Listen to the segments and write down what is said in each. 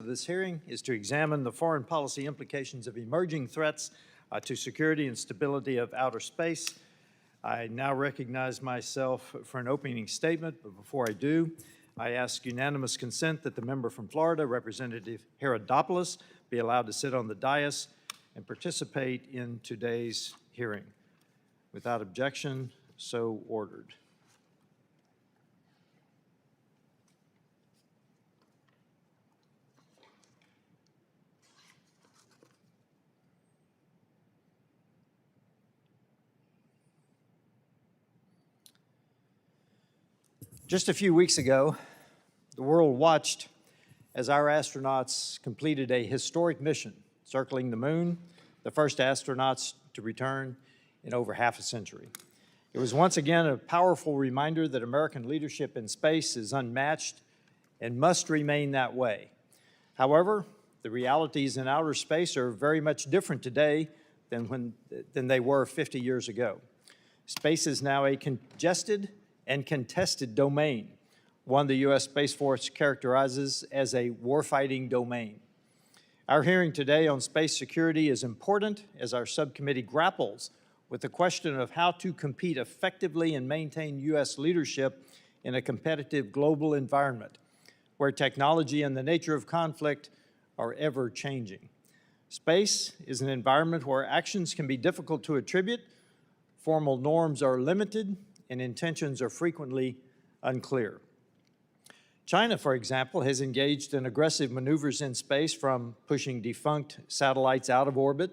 this hearing is to examine the foreign policy implications of emerging threats to security and stability of outer space. I now recognize myself for an opening statement, but before I do, I ask unanimous consent that the member from Florida, Representative Herald, be allowed to sit on the dais and participate in today's hearing. Without objection, so ordered. Just a few weeks ago, the world watched as our astronauts completed a historic mission circling the moon, the first astronauts to return in over half a century. It was once again a powerful reminder that American leadership in space is unmatched and must remain that way. However, the realities in outer space are very much different today than they were 50 years ago. Space is now a congested and contested domain, one the U.S. Space Force characterizes as a warfighting domain. Our hearing today on space security is important as our subcommittee grapples with the question of how to compete effectively and maintain U.S. leadership in a competitive global environment where technology and the nature of conflict are ever changing. Space is an environment where actions can be difficult to attribute, formal norms are limited, and intentions are frequently unclear. China, for example, has engaged in aggressive maneuvers in space, from pushing defunct satellites out of orbit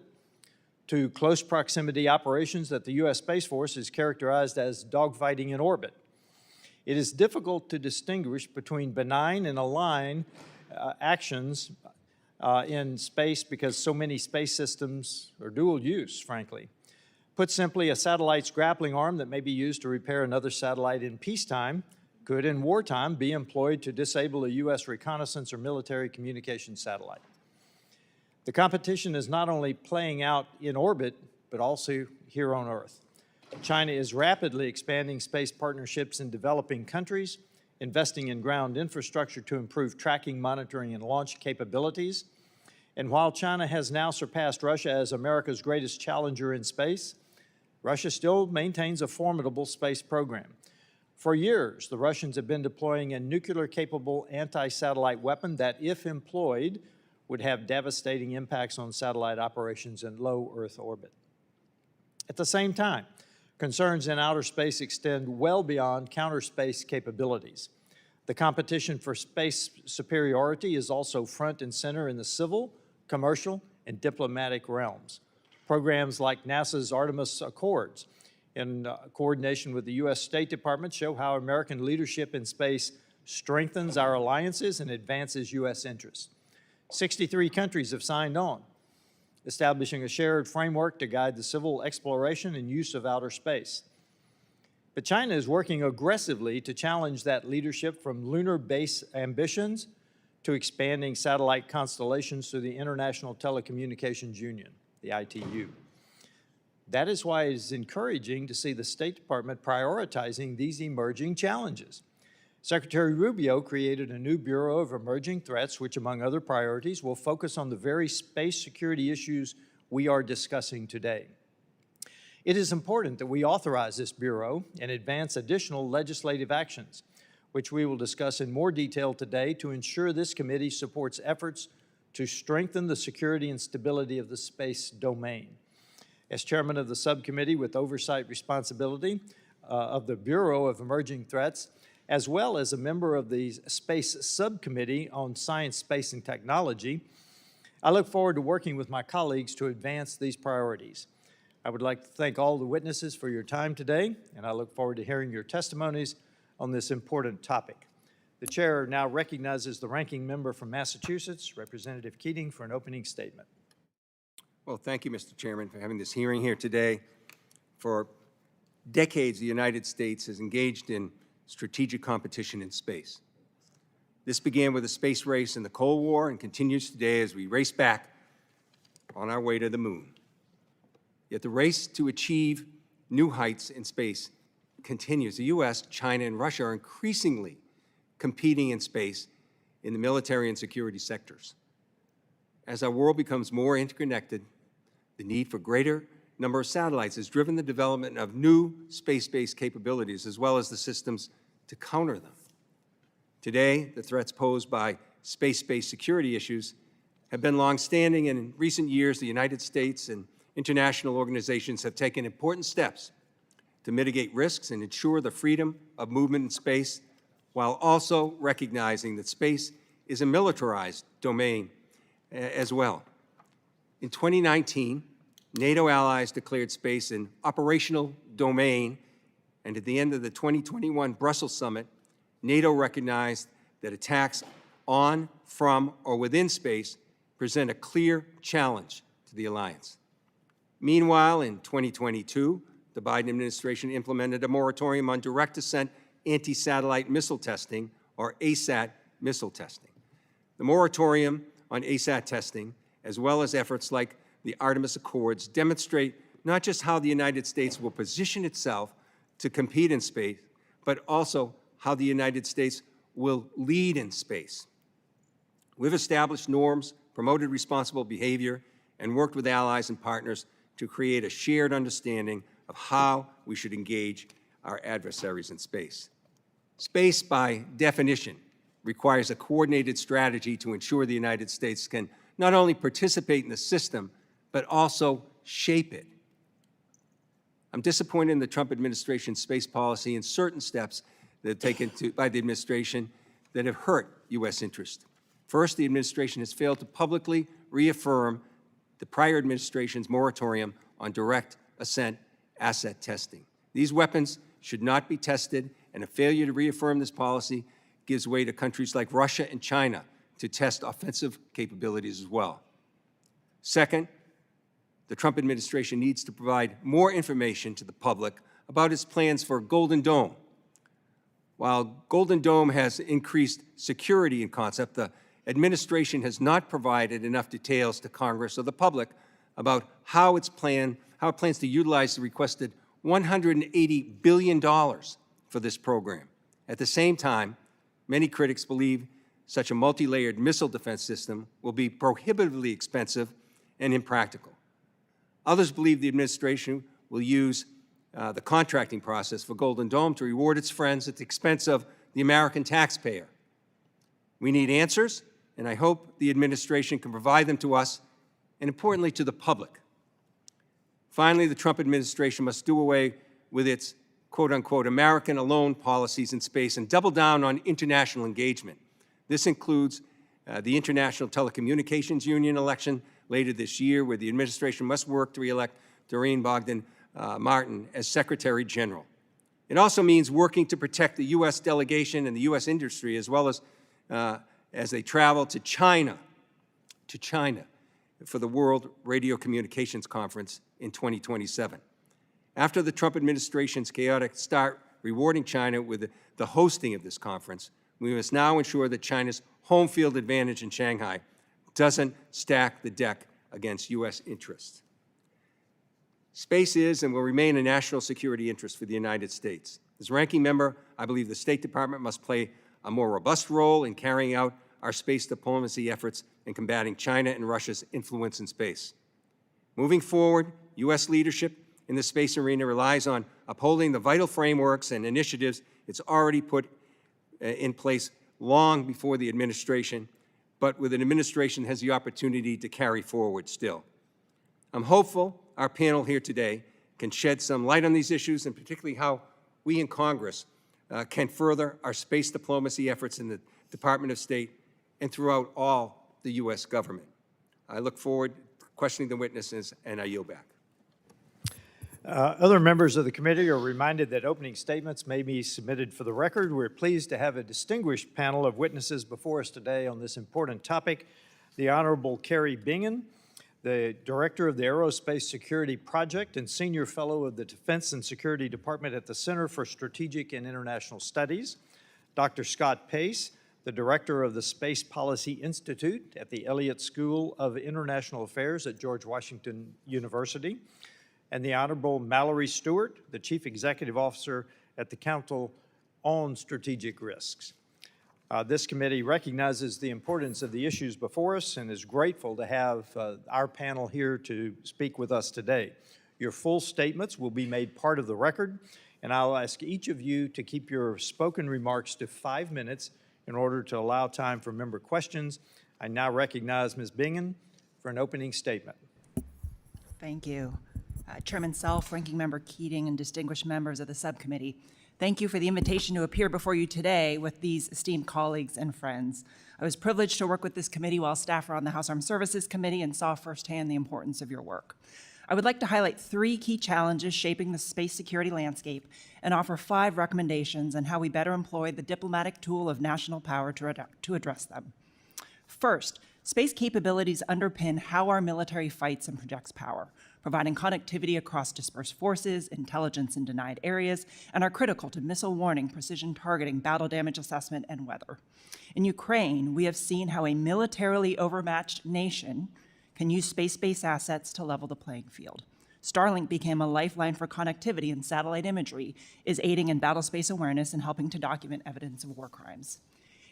to close proximity operations that the U.S. Space Force has characterized as dogfighting in orbit. It is difficult to distinguish between benign and malign actions in space because so many space systems are dual use, frankly. Put simply, a satellite's grappling arm that may be used to repair another satellite in peacetime could, in wartime, be employed to disable a U.S. reconnaissance or military communications satellite. The competition is not only playing out in orbit, but also here on Earth. China is rapidly expanding space partnerships in developing countries, investing in ground infrastructure to improve tracking, monitoring, and launch capabilities. And while China has now surpassed Russia as America's greatest challenger in space, Russia still maintains a formidable space program. For years, the Russians have been deploying a nuclear-capable anti-satellite weapon that, if employed, would have devastating impacts on satellite operations in low Earth orbit. At the same time, concerns in outer space extend well beyond counter-space capabilities. The competition for space superiority is also front and center in the civil, commercial, and diplomatic realms. Programs like NASA's Artemis Accords, in coordination with the U.S. State Department, show how American leadership in space strengthens our alliances and advances U.S. interests. 63 countries have signed on, establishing a shared framework to guide the civil exploration and use of outer space. But China is working aggressively to challenge that leadership, from lunar base ambitions to expanding satellite constellations through the International Telecommunications Union, the ITU. That is why it is encouraging to see the State Department prioritizing these emerging challenges. Secretary Rubio created a new Bureau of Emerging Threats, which, among other priorities, will focus on the very space security issues we are discussing today. It is important that we authorize this Bureau and advance additional legislative actions, which we will discuss in more detail today, to ensure this committee supports efforts to strengthen the security and stability of the space domain. As chairman of the subcommittee with oversight responsibility of the Bureau of Emerging Threats, as well as a member of the Space Subcommittee on Science, Space, and Technology, I look forward to working with my colleagues to advance these priorities. I would like to thank all the witnesses for your time today, and I look forward to hearing your testimonies on this important topic. The chair now recognizes the ranking member from Massachusetts, Representative Keating, for an opening statement. Well, thank you, Mr. Chairman, for having this hearing here today. For decades, the United States has engaged in strategic competition in space. This began with a space race in the Cold War and continues today as we race back on our way to the moon. Yet the race to achieve new heights in space continues. The U.S., China, and Russia are increasingly competing in space in the military and security sectors. As our world becomes more interconnected, the need for greater number of satellites has driven the development of new space-based capabilities, as well as the systems to counter them. Today, the threats posed by space-based security issues have been longstanding, and in recent years, the United States and international organizations have taken important steps to mitigate risks and ensure the freedom of movement in space, while also recognizing that space is a militarized domain as well. In 2019, NATO allies declared space an operational domain, and at the end of the 2021 Brussels summit, NATO recognized that attacks on, from, or within space present a clear challenge to the alliance. Meanwhile, in 2022, the Biden administration implemented a moratorium on direct ascent anti-satellite missile testing, or ASAT missile testing. The moratorium on ASAT testing, as well as efforts like the Artemis Accords, demonstrate not just how the United States will position itself to compete in space, but also how the United States will lead in space. We've established norms, promoted responsible behavior, and worked with allies and partners to create a shared understanding of how we should engage our adversaries in space. Space, by definition, requires a coordinated strategy to ensure the United States can not only participate in the system, but also shape it. I'm disappointed in the Trump administration's space policy and certain steps that have taken by the administration that have hurt U.S. interest. First, the administration has failed to publicly reaffirm the prior administration's moratorium on direct ascent asset testing. These weapons should not be tested, and a failure to reaffirm this policy gives way to countries like Russia and China to test offensive capabilities as well. Second, the Trump administration needs to provide more information to the public about its plans for Golden Dome. While Golden Dome has increased security in concept, the administration has not provided enough details to Congress or the public about how it plans to utilize the requested $180 billion for this program. At the same time, many critics believe such a multi-layered missile defense system will be prohibitively expensive and impractical. Others believe the administration will use the contracting process for Golden Dome to reward its friends at the expense of the American taxpayer. We need answers, and I hope the administration can provide them to us, and importantly, to the public. Finally, the Trump administration must do away with its quote-unquote American alone policies in space and double down on international engagement. This includes the International Telecommunications Union election later this year, where the administration must work to re-elect Doreen Bogdan-Martin as Secretary General. It also means working to protect the U.S. delegation and the U.S. industry, as well as they travel to China for the World Radio Communications Conference in 2027. After the Trump administration's chaotic start rewarding China with the hosting of this conference, we must now ensure that China's home field advantage in Shanghai doesn't stack the deck against U.S. interests. Space is and will remain a national security interest for the United States. As ranking member, I believe the State Department must play a more robust role in carrying out our space diplomacy efforts in combating China and Russia's influence in space. Moving forward, U.S. leadership in the space arena relies on upholding the vital frameworks and initiatives it's already put in place long before the administration, but with an administration that has the opportunity to carry forward still. I'm hopeful our panel here today can shed some light on these issues, and particularly how we in Congress can further our space diplomacy efforts in the Department of State and throughout all the U.S. government. I look forward to questioning the witnesses, and I yield back. Other members of the committee are reminded that opening statements may be submitted for the record. We're pleased to have a distinguished panel of witnesses before us today on this important topic. The Honorable Kari, the Director of the Aerospace Security Project and Senior Fellow of the Defense and Security Department at the Center for Strategic and International Studies. Dr. Scott Pace, the Director of the Space Policy Institute at the Elliott School of International Affairs at George Washington University. And the Honorable Mallory Stewart, the Chief Executive Officer at the Council on Strategic Risks. This committee recognizes the importance of the issues before us and is grateful to have our panel here to speak with us today. Your full statements will be made part of the record, and I'll ask each of you to keep your spoken remarks to 5 minutes in order to allow time for member questions. I now recognize Ms. Bingen for an opening statement. Thank you. Chairman Self, Ranking Member Keating, and distinguished members of the subcommittee, thank you for the invitation to appear before you today with these esteemed colleagues and friends. I was privileged to work with this committee while staff were on the House Armed Services Committee and saw firsthand the importance of your work. I would like to highlight 3 key challenges shaping the space security landscape and offer 5 recommendations on how we better employ the diplomatic tool of national power to address them. First, space capabilities underpin how our military fights and projects power, providing connectivity across dispersed forces, intelligence in denied areas, and are critical to missile warning, precision targeting, battle damage assessment, and weather. In Ukraine, we have seen how a militarily overmatched nation can use space-based assets to level the playing field. Starlink became a lifeline for connectivity, and satellite imagery is aiding in battle space awareness and helping to document evidence of war crimes.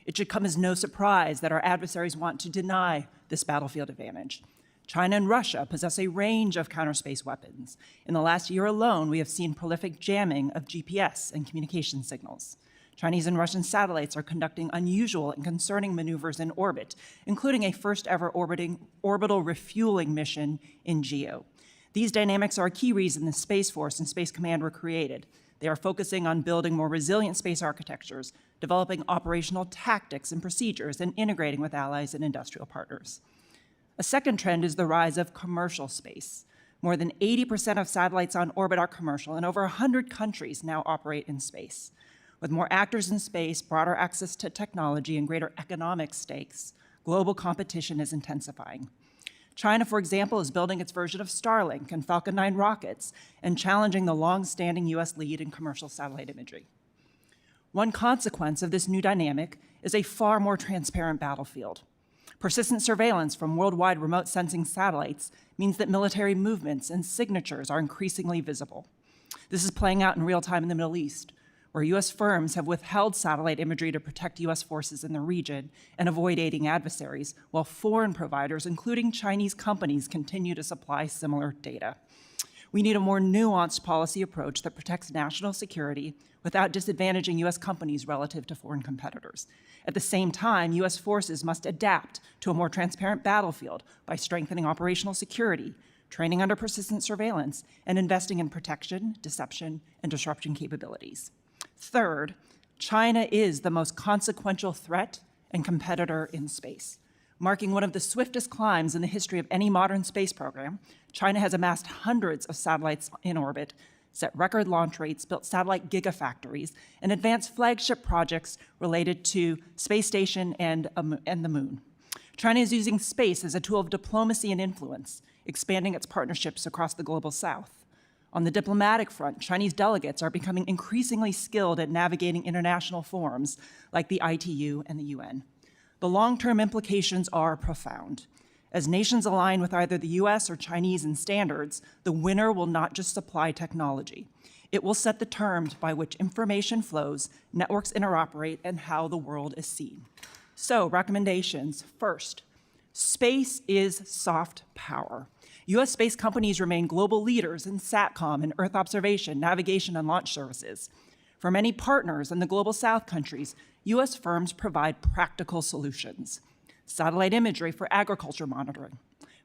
It should come as no surprise that our adversaries want to deny this battlefield advantage. China and Russia possess a range of counter-space weapons. In the last year alone, we have seen prolific jamming of GPS and communication signals. Chinese and Russian satellites are conducting unusual and concerning maneuvers in orbit, including a first-ever orbital refueling mission in GEO. These dynamics are a key reason the Space Force and Space Command were created. They are focusing on building more resilient space architectures, developing operational tactics and procedures, and integrating with allies and industrial partners. A second trend is the rise of commercial space. More than 80% of satellites on orbit are commercial, and over 100 countries now operate in space. With more actors in space, broader access to technology, and greater economic stakes, global competition is intensifying. China, for example, is building its version of Starlink and Falcon 9 rockets and challenging the long-standing U.S. lead in commercial satellite imagery. One consequence of this new dynamic is a far more transparent battlefield. Persistent surveillance from worldwide remote sensing satellites means that military movements and signatures are increasingly visible. This is playing out in real time in the Middle East, where U.S. firms have withheld satellite imagery to protect U.S. forces in the region and avoid aiding adversaries, while foreign providers, including Chinese companies, continue to supply similar data. We need a more nuanced policy approach that protects national security without disadvantaging U.S. companies relative to foreign competitors. At the same time, U.S. forces must adapt to a more transparent battlefield by strengthening operational security, training under persistent surveillance, and investing in protection, deception, and disruption capabilities. Third, China is the most consequential threat and competitor in space. Marking one of the swiftest climbs in the history of any modern space program, China has amassed hundreds of satellites in orbit, set record launch rates, built satellite gigafactories, and advanced flagship projects related to space station and the moon. China is using space as a tool of diplomacy and influence, expanding its partnerships across the global south. On the diplomatic front, Chinese delegates are becoming increasingly skilled at navigating international forums like the ITU and the UN. The long-term implications are profound. As nations align with either the US or Chinese in standards, the winner will not just supply technology. It will set the terms by which information flows, networks interoperate, and how the world is seen. So, recommendations. First, space is soft power. U.S. space companies remain global leaders in SATCOM and Earth observation, navigation, and launch services. For many partners in the global South countries, U.S. firms provide practical solutions. Satellite imagery for agriculture monitoring,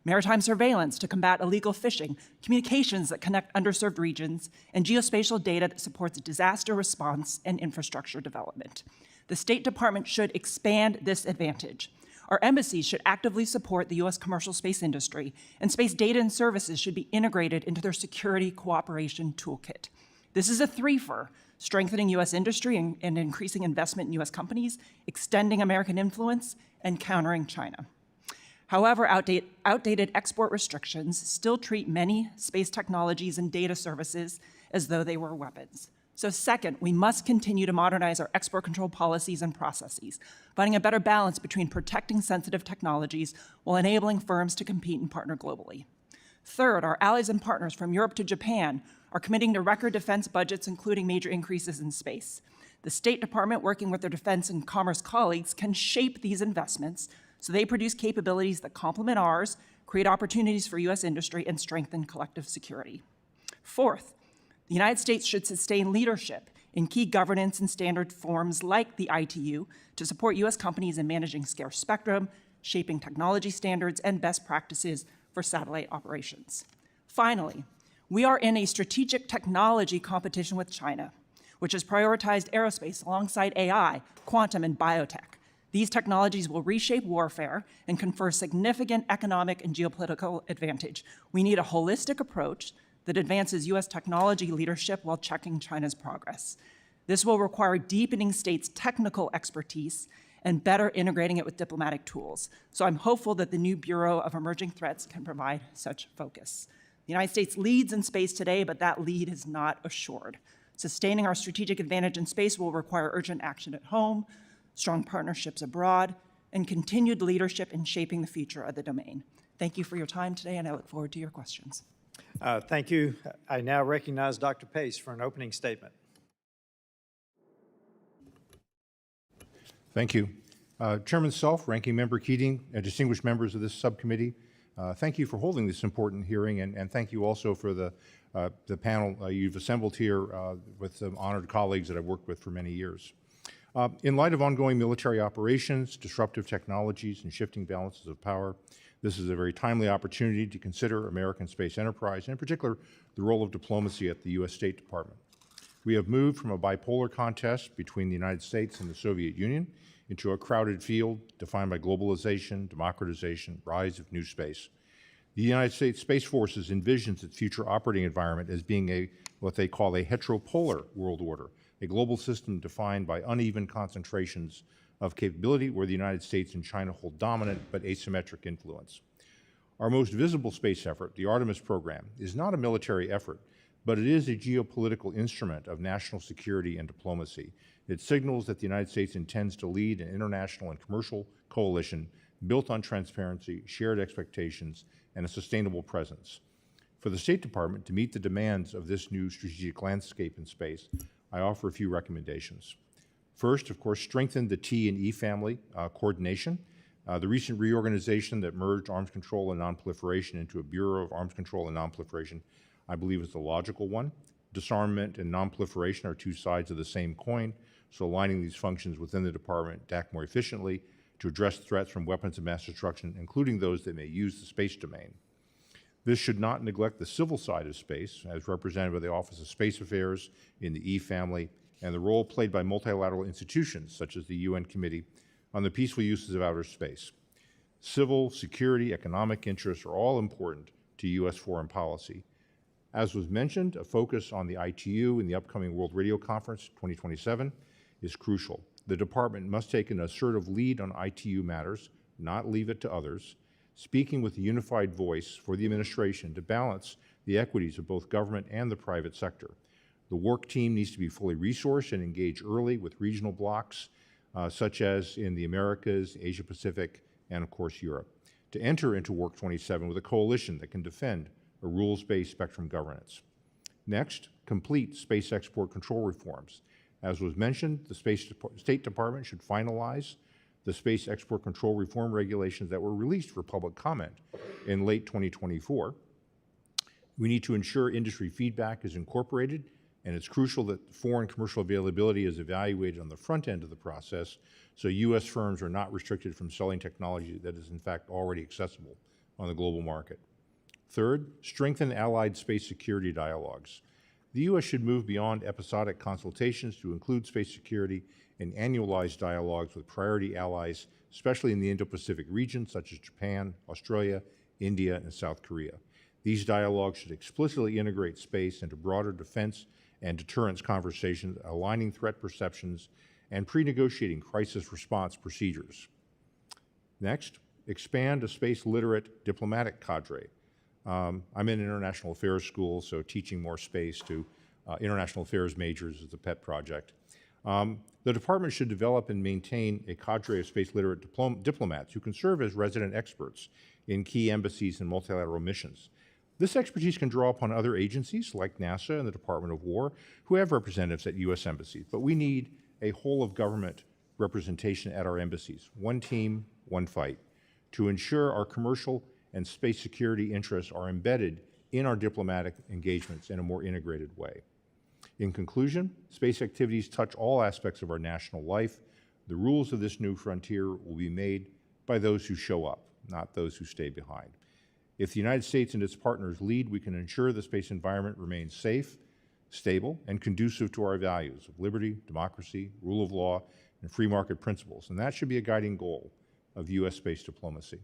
maritime surveillance to combat illegal fishing, communications that connect underserved regions, and geospatial data that supports disaster response and infrastructure development. The State Department should expand this advantage. Our embassies should actively support the U.S. commercial space industry, and space data and services should be integrated into their security cooperation toolkit. This is a threefer: strengthening U.S. industry and increasing investment in U.S. companies, extending American influence, and countering China. However, outdated export restrictions still treat many space technologies and data services as though they were weapons. So second, we must continue to modernize our export control policies and processes, finding a better balance between protecting sensitive technologies while enabling firms to compete and partner globally. Third, our allies and partners from Europe to Japan are committing to record defense budgets, including major increases in space. The State Department, working with their defense and commerce colleagues, can shape these investments so they produce capabilities that complement ours, create opportunities for U.S. industry, and strengthen collective security. Fourth, the United States should sustain leadership in key governance and standard forums like the ITU to support U.S. companies in managing scarce spectrum, shaping technology standards, and best practices for satellite operations. Finally, we are in a strategic technology competition with China, which has prioritized aerospace alongside AI, quantum, and biotech. These technologies will reshape warfare and confer significant economic and geopolitical advantage. We need a holistic approach that advances U.S. technology leadership while checking China's progress. This will require deepening states' technical expertise and better integrating it with diplomatic tools. So I'm hopeful that the new Bureau of Emerging Threats can provide such focus. The United States leads in space today, but that lead is not assured. Sustaining our strategic advantage in space will require urgent action at home, strong partnerships abroad, and continued leadership in shaping the future of the domain. Thank you for your time today, and I look forward to your questions. Thank you. I now recognize Dr. Pace for an opening statement. Thank you. Chairman Self, Ranking Member Keating, and distinguished members of this subcommittee, thank you for holding this important hearing, and thank you also for the panel you've assembled here with some honored colleagues that I've worked with for many years. In light of ongoing military operations, disruptive technologies, and shifting balances of power, this is a very timely opportunity to consider American space enterprise, and in particular, the role of diplomacy at the U.S. State Department. We have moved from a bipolar contest between the United States and the Soviet Union into a crowded field defined by globalization, democratization, rise of new space. The United States Space Forces envisions its future operating environment as being what they call a heteropolar world order, a global system defined by uneven concentrations of capability where the United States and China hold dominant but asymmetric influence. Our most visible space effort, the Artemis program, is not a military effort, but it is a geopolitical instrument of national security and diplomacy. It signals that the United States intends to lead an international and commercial coalition built on transparency, shared expectations, and a sustainable presence. For the State Department to meet the demands of this new strategic landscape in space, I offer a few recommendations. First, of course, strengthen the T and E family coordination. The recent reorganization that merged arms control and nonproliferation into a Bureau of Arms Control and Nonproliferation, I believe, is the logical one. Disarmament and nonproliferation are two sides of the same coin, so aligning these functions within the department to act more efficiently to address threats from weapons of mass destruction, including those that may use the space domain. This should not neglect the civil side of space, as represented by the Office of Space Affairs in the E family, and the role played by multilateral institutions, such as the UN Committee on the Peaceful Uses of Outer Space. Civil, security, economic interests are all important to U.S. foreign policy. As was mentioned, a focus on the ITU in the upcoming World Radio Conference 2027 is crucial. The department must take an assertive lead on ITU matters, not leave it to others, speaking with a unified voice for the administration to balance the equities of both government and the private sector. The work team needs to be fully resourced and engage early with regional blocs, such as in the Americas, Asia Pacific, and of course Europe, to enter into Work 27 with a coalition that can defend a rules-based spectrum governance. Next, complete space export control reforms. As was mentioned, the State Department should finalize the space export control reform regulations that were released for public comment in late 2024. We need to ensure industry feedback is incorporated, and it's crucial that foreign commercial availability is evaluated on the front end of the process so U.S. firms are not restricted from selling technology that is in fact already accessible on the global market. Third, strengthen allied space security dialogues. The U.S. should move beyond episodic consultations to include space security in annualized dialogues with priority allies, especially in the Indo-Pacific region, such as Japan, Australia, India, and South Korea. These dialogues should explicitly integrate space into broader defense and deterrence conversations, aligning threat perceptions, and pre-negotiating crisis response procedures. Next, expand a space-literate diplomatic cadre. I'm in international affairs school, so teaching more space to international affairs majors is a pet project. The department should develop and maintain a cadre of space-literate diplomats who can serve as resident experts in key embassies and multilateral missions. This expertise can draw upon other agencies like NASA and the Department of War who have representatives at U.S. embassies, but we need a whole-of-government representation at our embassies, one team, one fight, to ensure our commercial and space security interests are embedded in our diplomatic engagements in a more integrated way. In conclusion, space activities touch all aspects of our national life. The rules of this new frontier will be made by those who show up, not those who stay behind. If the United States and its partners lead, we can ensure the space environment remains safe, stable, and conducive to our values of liberty, democracy, rule of law, and free market principles. And that should be a guiding goal of U.S. space diplomacy.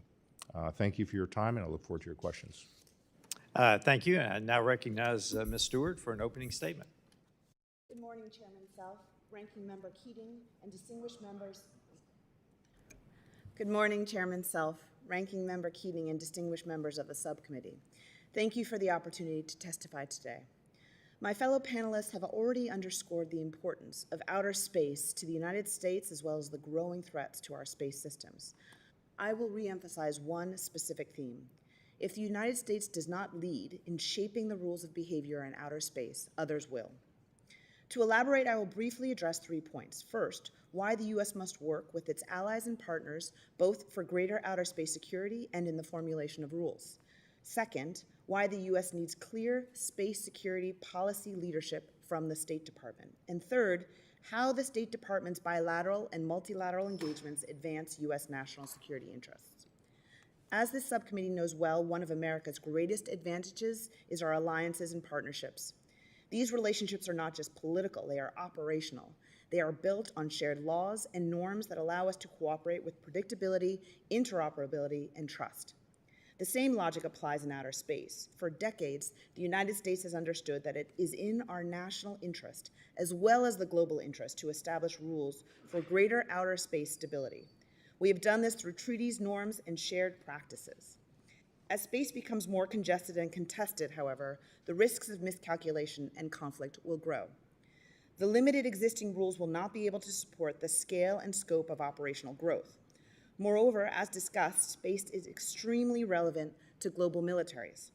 Thank you for your time, and I look forward to your questions. Thank you. And I now recognize Ms. Stewart for an opening statement. Good morning, Chairman Self, Ranking Member Keating, and distinguished members. Good morning, Chairman Self, Ranking Member Keating, and distinguished members of the subcommittee. Thank you for the opportunity to testify today. My fellow panelists have already underscored the importance of outer space to the United States as well as the growing threats to our space systems. I will reemphasize one specific theme. If the United States does not lead in shaping the rules of behavior in outer space, others will. To elaborate, I will briefly address 3 points. First, why the U.S. must work with its allies and partners, both for greater outer space security and in the formulation of rules. Second, why the U.S. needs clear space security policy leadership from the State Department. And third, how the State Department's bilateral and multilateral engagements advance U.S. national security interests. As this subcommittee knows well, one of America's greatest advantages is our alliances and partnerships. These relationships are not just political, they are operational. They are built on shared laws and norms that allow us to cooperate with predictability, interoperability, and trust. The same logic applies in outer space. For decades, the United States has understood that it is in our national interest, as well as the global interest, to establish rules for greater outer space stability. We have done this through treaties, norms, and shared practices. As space becomes more congested and contested, however, the risks of miscalculation and conflict will grow. The limited existing rules will not be able to support the scale and scope of operational growth. Moreover, as discussed, space is extremely relevant to global militaries.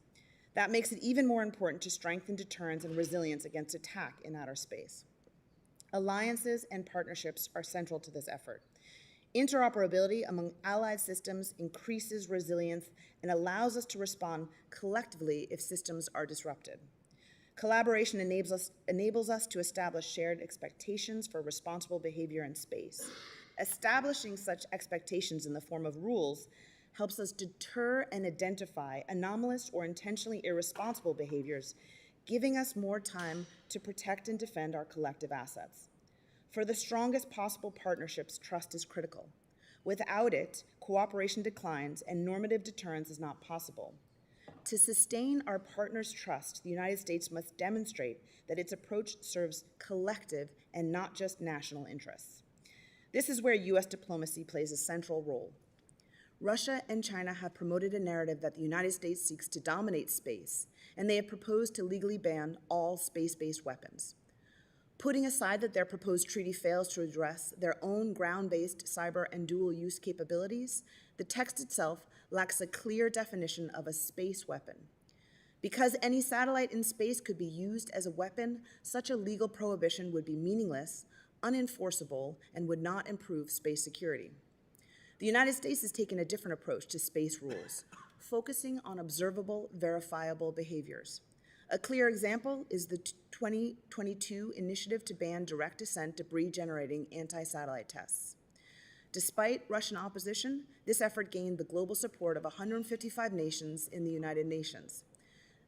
That makes it even more important to strengthen deterrence and resilience against attack in outer space. Alliances and partnerships are central to this effort. Interoperability among allied systems increases resilience and allows us to respond collectively if systems are disrupted. Collaboration enables us to establish shared expectations for responsible behavior in space. Establishing such expectations in the form of rules helps us deter and identify anomalous or intentionally irresponsible behaviors, giving us more time to protect and defend our collective assets. For the strongest possible partnerships, trust is critical. Without it, cooperation declines and normative deterrence is not possible. To sustain our partners' trust, the United States must demonstrate that its approach serves collective and not just national interests. This is where U.S. diplomacy plays a central role. Russia and China have promoted a narrative that the United States seeks to dominate space, and they have proposed to legally ban all space-based weapons. Putting aside that their proposed treaty fails to address their own ground-based cyber and dual-use capabilities, the text itself lacks a clear definition of a space weapon. Because any satellite in space could be used as a weapon, such a legal prohibition would be meaningless, unenforceable, and would not improve space security. The United States has taken a different approach to space rules, focusing on observable, verifiable behaviors. A clear example is the 2022 initiative to ban direct descent debris-generating anti-satellite tests. Despite Russian opposition, this effort gained the global support of 155 nations in the United Nations.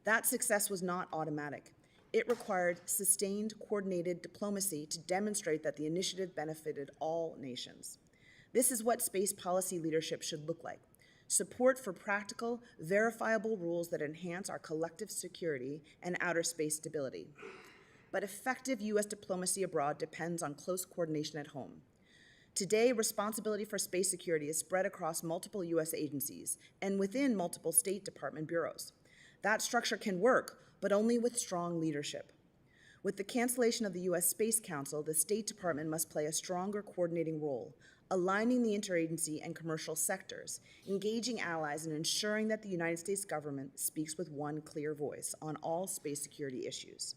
That success was not automatic. It required sustained, coordinated diplomacy to demonstrate that the initiative benefited all nations. This is what space policy leadership should look like. Support for practical, verifiable rules that enhance our collective security and outer space stability. But effective U.S. diplomacy abroad depends on close coordination at home. Today, responsibility for space security is spread across multiple U.S. agencies and within multiple State Department bureaus. That structure can work, but only with strong leadership. With the cancellation of the U.S. Space Council, the State Department must play a stronger coordinating role, aligning the interagency and commercial sectors, engaging allies, and ensuring that the United States government speaks with one clear voice on all space security issues.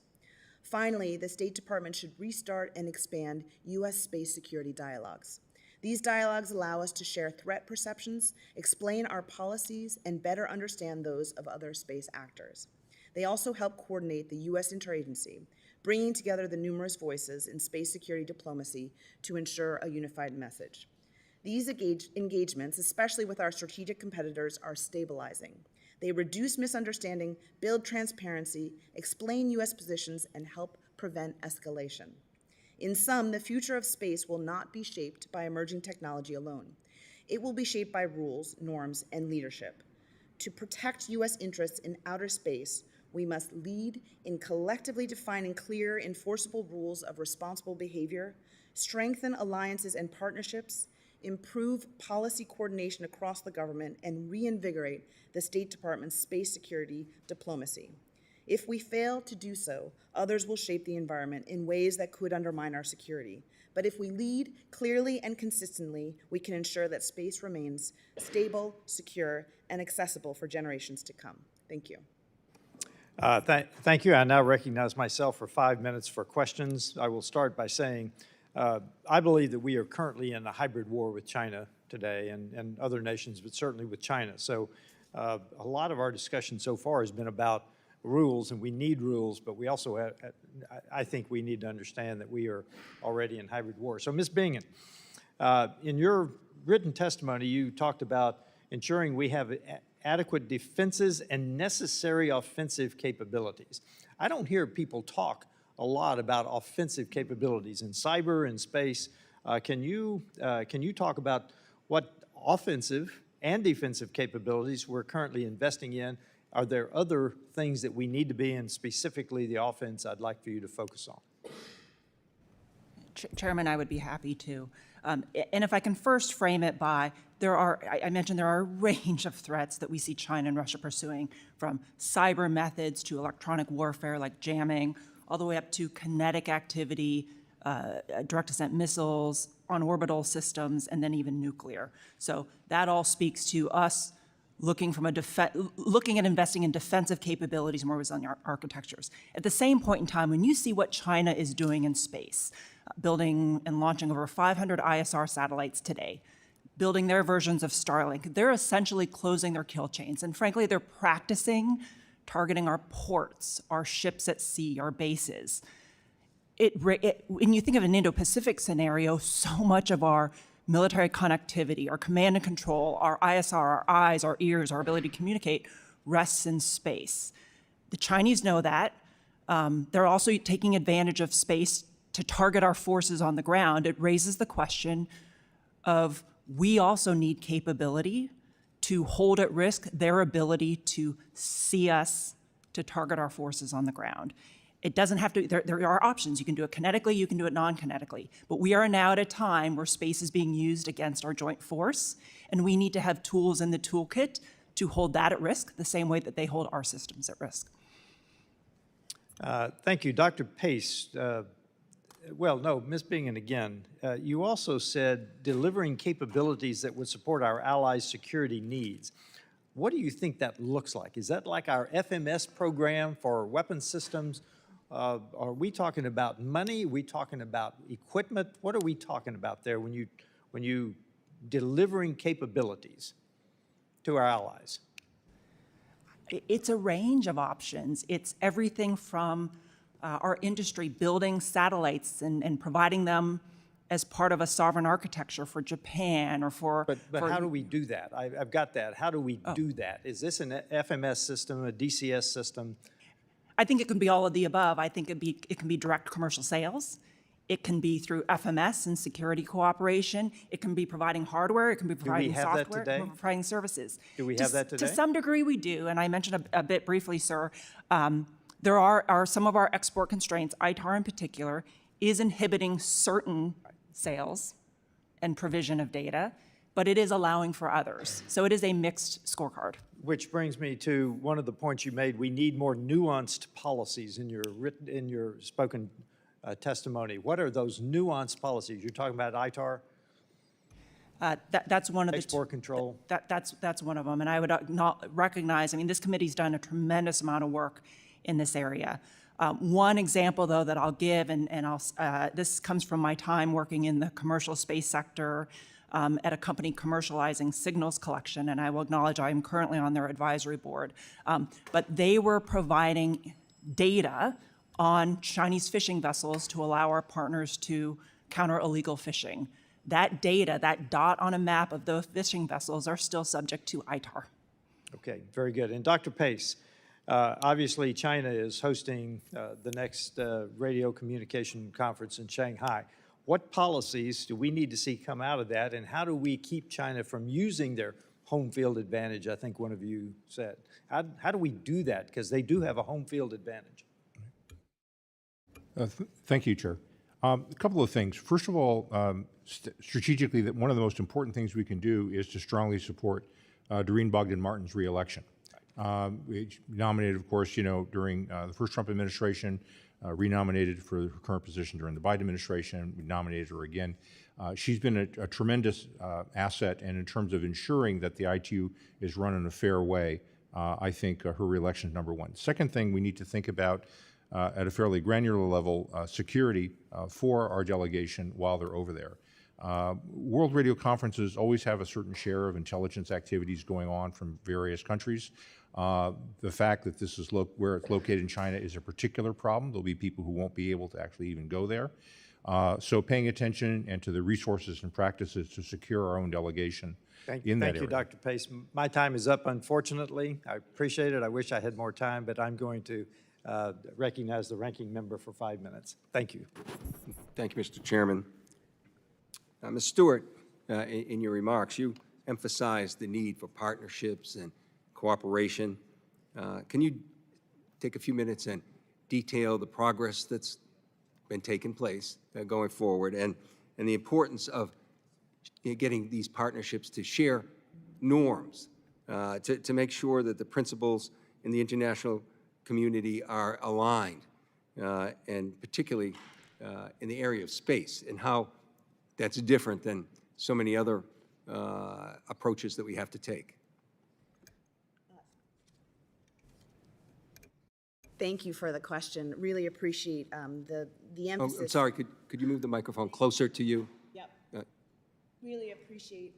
Finally, the State Department should restart and expand U.S. space security dialogues. These dialogues allow us to share threat perceptions, explain our policies, and better understand those of other space actors. They also help coordinate the U.S. interagency, bringing together the numerous voices in space security diplomacy to ensure a unified message. These engagements, especially with our strategic competitors, are stabilizing. They reduce misunderstanding, build transparency, explain U.S. positions, and help prevent escalation. In sum, the future of space will not be shaped by emerging technology alone. It will be shaped by rules, norms, and leadership. To protect U.S. interests in outer space, we must lead in collectively defining clear, enforceable rules of responsible behavior, strengthen alliances and partnerships, improve policy coordination across the government, and reinvigorate the State Department's space security diplomacy. If we fail to do so, others will shape the environment in ways that could undermine our security. But if we lead clearly and consistently, we can ensure that space remains stable, secure, and accessible for generations to come. Thank you. Thank you. I now recognize myself for 5 minutes for questions. I will start by saying I believe that we are currently in a hybrid war with China today and other nations, but certainly with China. So a lot of our discussion so far has been about rules, and we need rules, but we also have, I think we need to understand that we are already in hybrid war. So Ms. Bingen, in your written testimony, you talked about ensuring we have adequate defenses and necessary offensive capabilities. I don't hear people talk a lot about offensive capabilities in cyber and space. Can you talk about what offensive and defensive capabilities we're currently investing in? Are there other things that we need to be in, specifically the offense I'd like for you to focus on? Chairman, I would be happy to. And if I can first frame it by, I mentioned there are a range of threats that we see China and Russia pursuing, from cyber methods to electronic warfare like jamming, all the way up to kinetic activity, direct ascent missiles, on-orbital systems, and then even nuclear. So that all speaks to us looking at investing in defensive capabilities, more resilient architectures. At the same point in time, when you see what China is doing in space, building and launching over 500 ISR satellites today, building their versions of Starlink, they're essentially closing their kill chains. And frankly, they're practicing targeting our ports, our ships at sea, our bases. When you think of an Indo-Pacific scenario, so much of our military connectivity, our command and control, our ISR, our eyes, our ears, our ability to communicate rests in space. The Chinese know that. They're also taking advantage of space to target our forces on the ground. It raises the question of we also need capability to hold at risk their ability to see us, to target our forces on the ground. It doesn't have to, there are options. You can do it kinetically, you can do it non-kinetically. But we are now at a time where space is being used against our joint force, and we need to have tools in the toolkit to hold that at risk the same way that they hold our systems at risk. Thank you. Dr. Pace, Ms. Bingen again, you also said delivering capabilities that would support our allies' security needs. What do you think that looks like? Is that like our FMS program for weapons systems? Are we talking about money? Are we talking about equipment? What are we talking about there when you delivering capabilities to our allies? It's a range of options. It's everything from our industry building satellites and providing them as part of a sovereign architecture for Japan or for... But how do we do that? I've got that. How do we do that? Is this an FMS system, a DCS system? I think it can be all of the above. I think it can be direct commercial sales. It can be through FMS and security cooperation. It can be providing hardware. It can be providing software. Do we have that today? Providing services. Do we have that today? To some degree, we do. And I mentioned a bit briefly, sir. There are some of our export constraints, ITAR in particular, is inhibiting certain sales and provision of data, but it is allowing for others. So it is a mixed scorecard. Which brings me to one of the points you made. We need more nuanced policies in your spoken testimony. What are those nuanced policies? You're talking about ITAR? That's one of the export control. That's one of them, and I would not recognize. I mean, this committee's done a tremendous amount of work in this area. One example, though, that I'll give, and this comes from my time working in the commercial space sector at a company commercializing signals collection, and I will acknowledge I am currently on their advisory board. But they were providing data on Chinese fishing vessels to allow our partners to counter illegal fishing. That data, that dot on a map of those fishing vessels, are still subject to ITAR. Okay, very good. And Dr. Pace, obviously China is hosting the next radio communication conference in Shanghai. What policies do we need to see come out of that, and how do we keep China from using their home field advantage, I think one of you said? How do we do that? Because they do have a home field advantage. Thank you, Chair. A couple of things. First of all, strategically, that one of the most important things we can do is to strongly support Doreen Bogdan-Martin's reelection. We nominated, of course, during the first Trump administration, renominated for her current position during the Biden administration. We nominated her again. She's been a tremendous asset, and in terms of ensuring that the ITU is run in a fair way, I think her reelection is number one. Second thing we need to think about at a fairly granular level, security for our delegation while they're over there. World radio conferences always have a certain share of intelligence activities going on from various countries. The fact that this is where it's located in China is a particular problem. There'll be people who won't be able to actually even go there. So paying attention and to the resources and practices to secure our own delegation in that area. Thank you, Dr. Pace. My time is up, unfortunately. I appreciate it. I wish I had more time, but I'm going to recognize the ranking member for 5 minutes. Thank you. Thank you, Mr. Chairman. Ms. Stewart, in your remarks, you emphasized the need for partnerships and cooperation. Can you take a few minutes and detail the progress that's been taking place going forward and the importance of getting these partnerships to share norms, to make sure that the principles in the international community are aligned, and particularly in the area of space, and how that's different than so many other approaches that we have to take? Thank you for the question. Really appreciate the Oh, emphasis. I'm sorry, could you move the microphone closer to you? Yep. Really appreciate,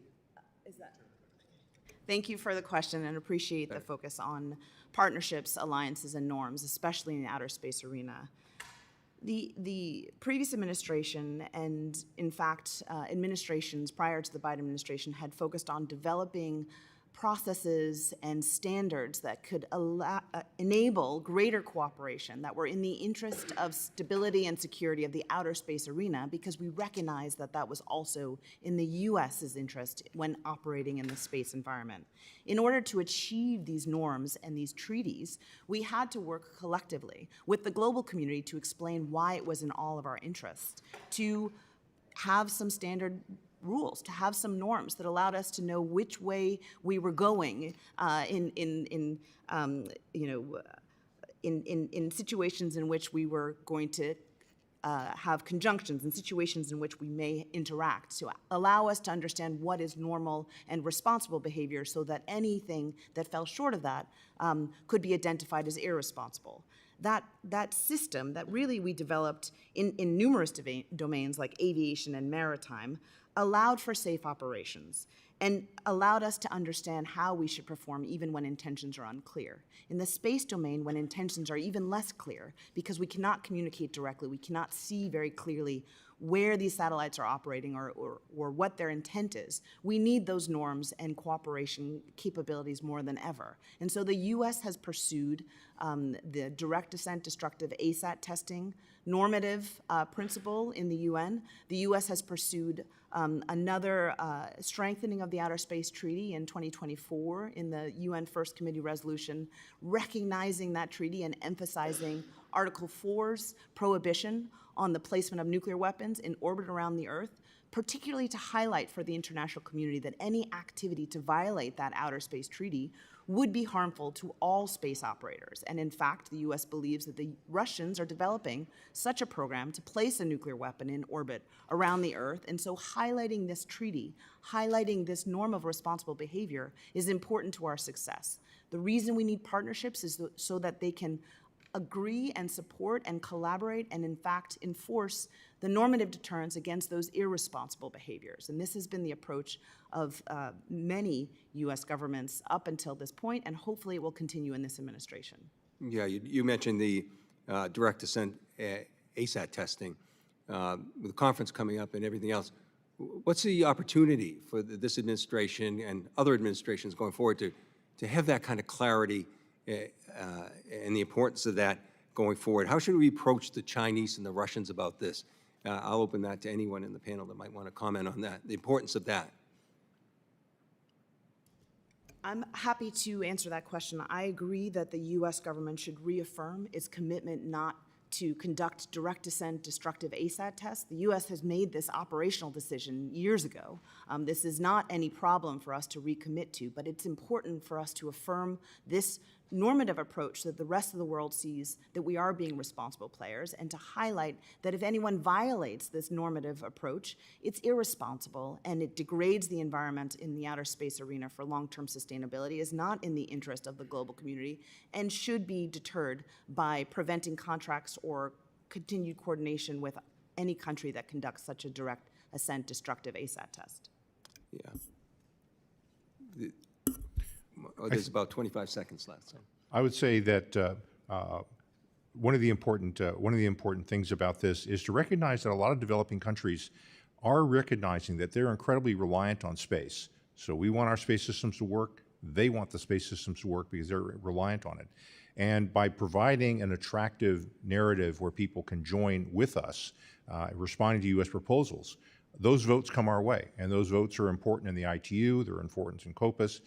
Thank you for the question and appreciate the focus on partnerships, alliances, and norms, especially in the outer space arena. The previous administration, and in fact, administrations prior to the Biden administration, had focused on developing processes and standards that could enable greater cooperation that were in the interest of stability and security of the outer space arena, because we recognize that that was also in the U.S.'s interest when operating in the space environment. In order to achieve these norms and these treaties, we had to work collectively with the global community to explain why it was in all of our interests to have some standard rules, to have some norms that allowed us to know which way we were going in situations in which we were going to have conjunctions, in situations in which we may interact, to allow us to understand what is normal and responsible behavior, so that anything that fell short of that could be identified as irresponsible. That system that really we developed in numerous domains like aviation and maritime allowed for safe operations and allowed us to understand how we should perform even when intentions are unclear. In the space domain, when intentions are even less clear, because we cannot communicate directly, we cannot see very clearly where these satellites are operating or what their intent is, we need those norms and cooperation capabilities more than ever. And so the U.S. has pursued the direct descent destructive ASAT testing normative principle in the UN. The U.S. has pursued another strengthening of the Outer Space Treaty in 2024 in the UN First Committee resolution, recognizing that treaty and emphasizing Article 4's prohibition on the placement of nuclear weapons in orbit around the Earth, particularly to highlight for the international community that any activity to violate that Outer Space Treaty would be harmful to all space operators. And in fact, the U.S. believes that the Russians are developing such a program to place a nuclear weapon in orbit around the Earth. And so highlighting this treaty, highlighting this norm of responsible behavior is important to our success. The reason we need partnerships is so that they can agree and support and collaborate and, in fact, enforce the normative deterrence against those irresponsible behaviors. And this has been the approach of many U.S. governments up until this point, and hopefully it will continue in this administration. Yeah, you mentioned the direct ascent ASAT testing. With the conference coming up and everything else, what's the opportunity for this administration and other administrations going forward to have that kind of clarity and the importance of that going forward? How should we approach the Chinese and the Russians about this? I'll open that to anyone in the panel that might want to comment on that, the importance of that. I'm happy to answer that question. I agree that the U.S. government should reaffirm its commitment not to conduct direct ascent destructive ASAT tests. The U.S. has made this operational decision years ago. This is not any problem for us to recommit to, but it's important for us to affirm this normative approach that the rest of the world sees that we are being responsible players, and to highlight that if anyone violates this normative approach, it's irresponsible and it degrades the environment in the outer space arena for long-term sustainability, is not in the interest of the global community, and should be deterred by preventing contracts or continued coordination with any country that conducts such a direct ascent destructive ASAT test. Yeah. There's about 25 seconds left. So. I would say that one of the important things about this is to recognize that a lot of developing countries are recognizing that they're incredibly reliant on space. So we want our space systems to work. They want the space systems to work because they're reliant on it. And by providing an attractive narrative where people can join with us, responding to U.S. proposals, those votes come our way, and those votes are important in the ITU, they're important in COPUS,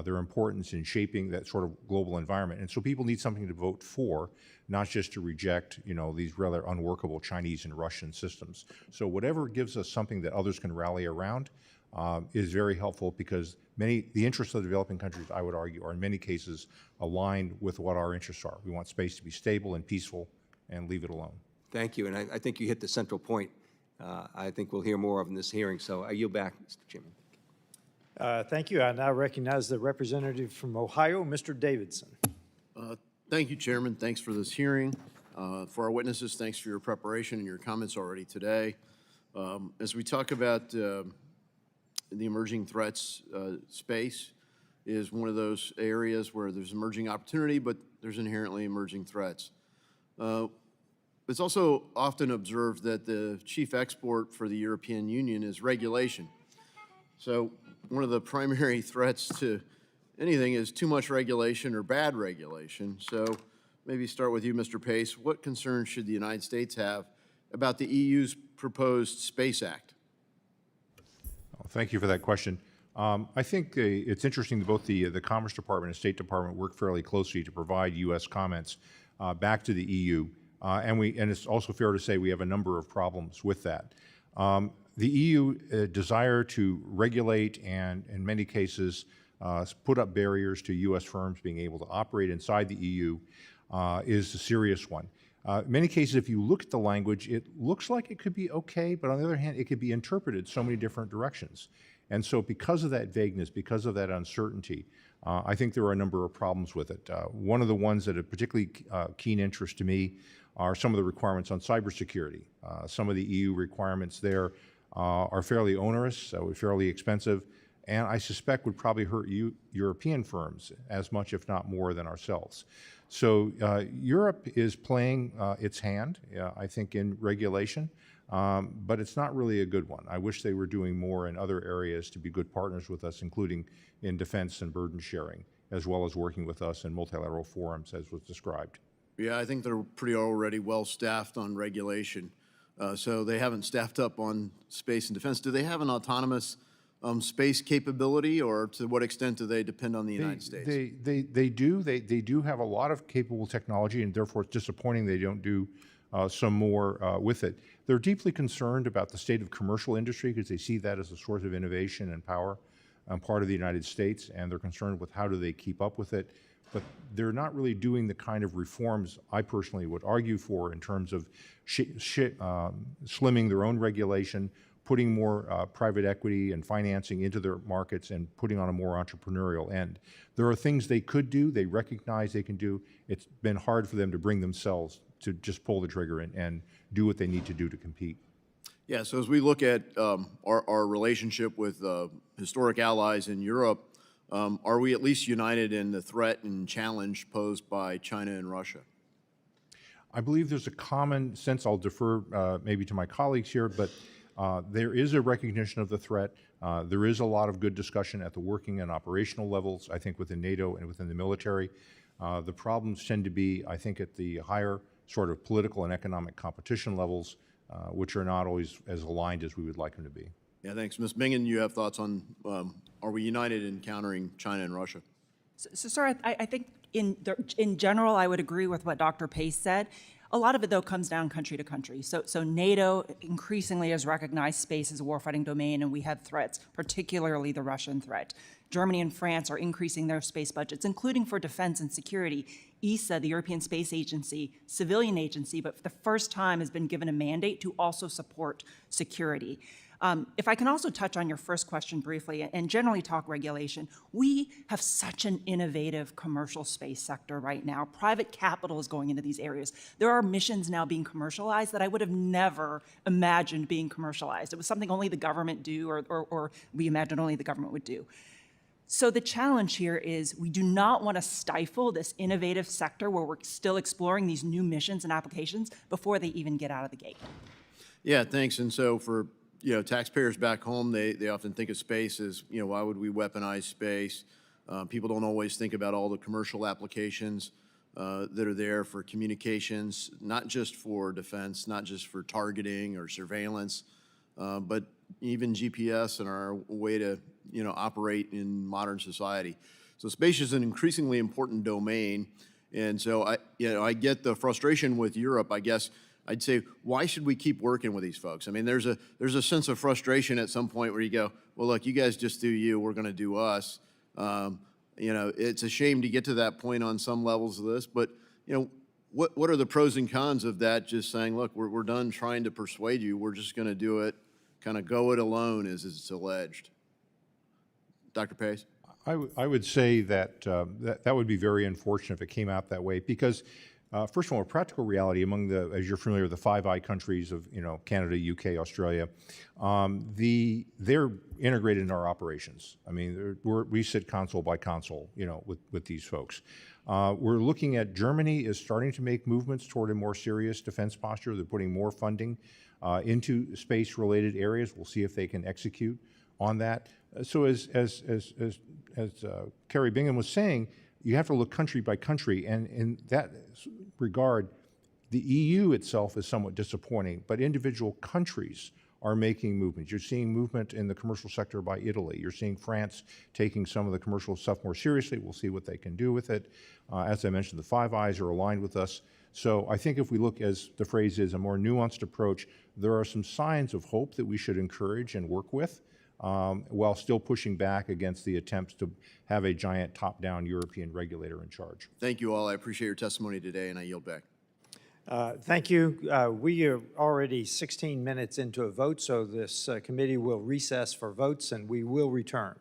they're important in shaping that sort of global environment. And so people need something to vote for, not just to reject, these rather unworkable Chinese and Russian systems. So whatever gives us something that others can rally around is very helpful, because the interests of the developing countries, I would argue, are in many cases aligned with what our interests are. We want space to be stable and peaceful, and leave it alone. Thank you, and I think you hit the central point. I think we'll hear more of in this hearing, so I yield back, Mr. Chairman. Thank you. I now recognize the representative from Ohio, Mr. Davidson. Thank you, Chairman. Thanks for this hearing. For our witnesses, thanks for your preparation and your comments already today. As we talk about the emerging threats, space is one of those areas where there's emerging opportunity, but there's inherently emerging threats. It's also often observed that the chief export for the European Union is regulation. So one of the primary threats to anything is too much regulation or bad regulation. So maybe start with you, Mr. Pace. What concerns should the United States have about the EU's proposed Space Act? Well, thank you for that question. I think it's interesting that both the Commerce Department and State Department work fairly closely to provide U.S. comments back to the EU. And it's also fair to say we have a number of problems with that. The EU desire to regulate and, in many cases, put up barriers to U.S. firms being able to operate inside the EU is a serious one. In many cases, if you look at the language, it looks like it could be okay, but on the other hand, it could be interpreted so many different directions. And so because of that vagueness, because of that uncertainty, I think there are a number of problems with it. One of the ones that are particularly keen interest to me are some of the requirements on cybersecurity. Some of the EU requirements there are fairly onerous, fairly expensive, and I suspect would probably hurt European firms as much, if not more, than ourselves. So Europe is playing its hand, I think, in regulation, but it's not really a good one. I wish they were doing more in other areas to be good partners with us, including in defense and burden sharing, as well as working with us in multilateral forums, as was described. Yeah, I think they're pretty already well-staffed on regulation. So they haven't staffed up on space and defense. Do they have an autonomous space capability, or to what extent do they depend on the United States? They do have a lot of capable technology, and therefore it's disappointing they don't do some more with it. They're deeply concerned about the state of commercial industry because they see that as a source of innovation and power part of the United States, and they're concerned with how do they keep up with it. But they're not really doing the kind of reforms I personally would argue for in terms of slimming their own regulation putting more private equity and financing into their markets and putting on a more entrepreneurial end. There are things they could do, they recognize they can do. It's been hard for them to bring themselves to just pull the trigger and do what they need to do to compete. Yeah, so as we look at our relationship with historic allies in Europe, are we at least united in the threat and challenge posed by China and Russia? I believe there's a common sense, I'll defer maybe to my colleagues here, but there is a recognition of the threat. There is a lot of good discussion at the working and operational levels, I think within NATO and within the military. The problems tend to be, I think, at the higher sort of political and economic competition levels, which are not always as aligned as we would like them to be. Yeah, thanks. Ms. Bingen, you have thoughts on, are we united in countering China and Russia? So, sir, I think in general, I would agree with what Dr. Pace said. A lot of it, though, comes down country to country. So NATO increasingly has recognized space as a warfighting domain, and we have threats, particularly the Russian threat. Germany and France are increasing their space budgets, including for defense and security. ESA, the European Space Agency, civilian agency, but for the first time has been given a mandate to also support security. If I can also touch on your first question briefly and generally talk regulation, we have such an innovative commercial space sector right now. Private capital is going into these areas. There are missions now being commercialized that I would have never imagined being commercialized. It was something only the government do or we imagined only the government would do. So the challenge here is we do not want to stifle this innovative sector where we're still exploring these new missions and applications before they even get out of the gate. Yeah, thanks. And so for taxpayers back home, they often think of space as, why would we weaponize space? People don't always think about all the commercial applications that are there for communications, not just for defense, not just for targeting or surveillance, but even GPS and our way to, operate in modern society. So space is an increasingly important domain. And so I get the frustration with Europe, I guess. I'd say, why should we keep working with these folks? I mean, there's a sense of frustration at some point where you go, well, look, you guys just do you, we're going to do us. It's a shame to get to that point on some levels of this, but what are the pros and cons of that? Just saying, look, we're done trying to persuade you, we're just going to do it, kind of go it alone, as it's alleged. Dr. Pace? I would say that, that would be very unfortunate if it came out that way, because first of all, a practical reality among the, as you're familiar with, the Five Eyes countries of Canada, UK, Australia, they're integrated in our operations. I mean, we sit console by console, with these folks. We're looking at Germany is starting to make movements toward a more serious defense posture. They're putting more funding into space-related areas. We'll see if they can execute on that. So as Kari Bingen was saying, you have to look country by country, and in that regard, the EU itself is somewhat disappointing, but individual countries are making movements. You're seeing movement in the commercial sector by Italy. You're seeing France taking some of the commercial stuff more seriously. We'll see what they can do with it. As I mentioned, the Five Eyes are aligned with us. So I think if we look, as the phrase is, a more nuanced approach, there are some signs of hope that we should encourage and work with, while still pushing back against the attempts to have a giant top-down European regulator in charge. Thank you all. I appreciate your testimony today, and I yield back. Thank you. We are already 16 minutes into a vote, so this committee will recess for votes, and we will return.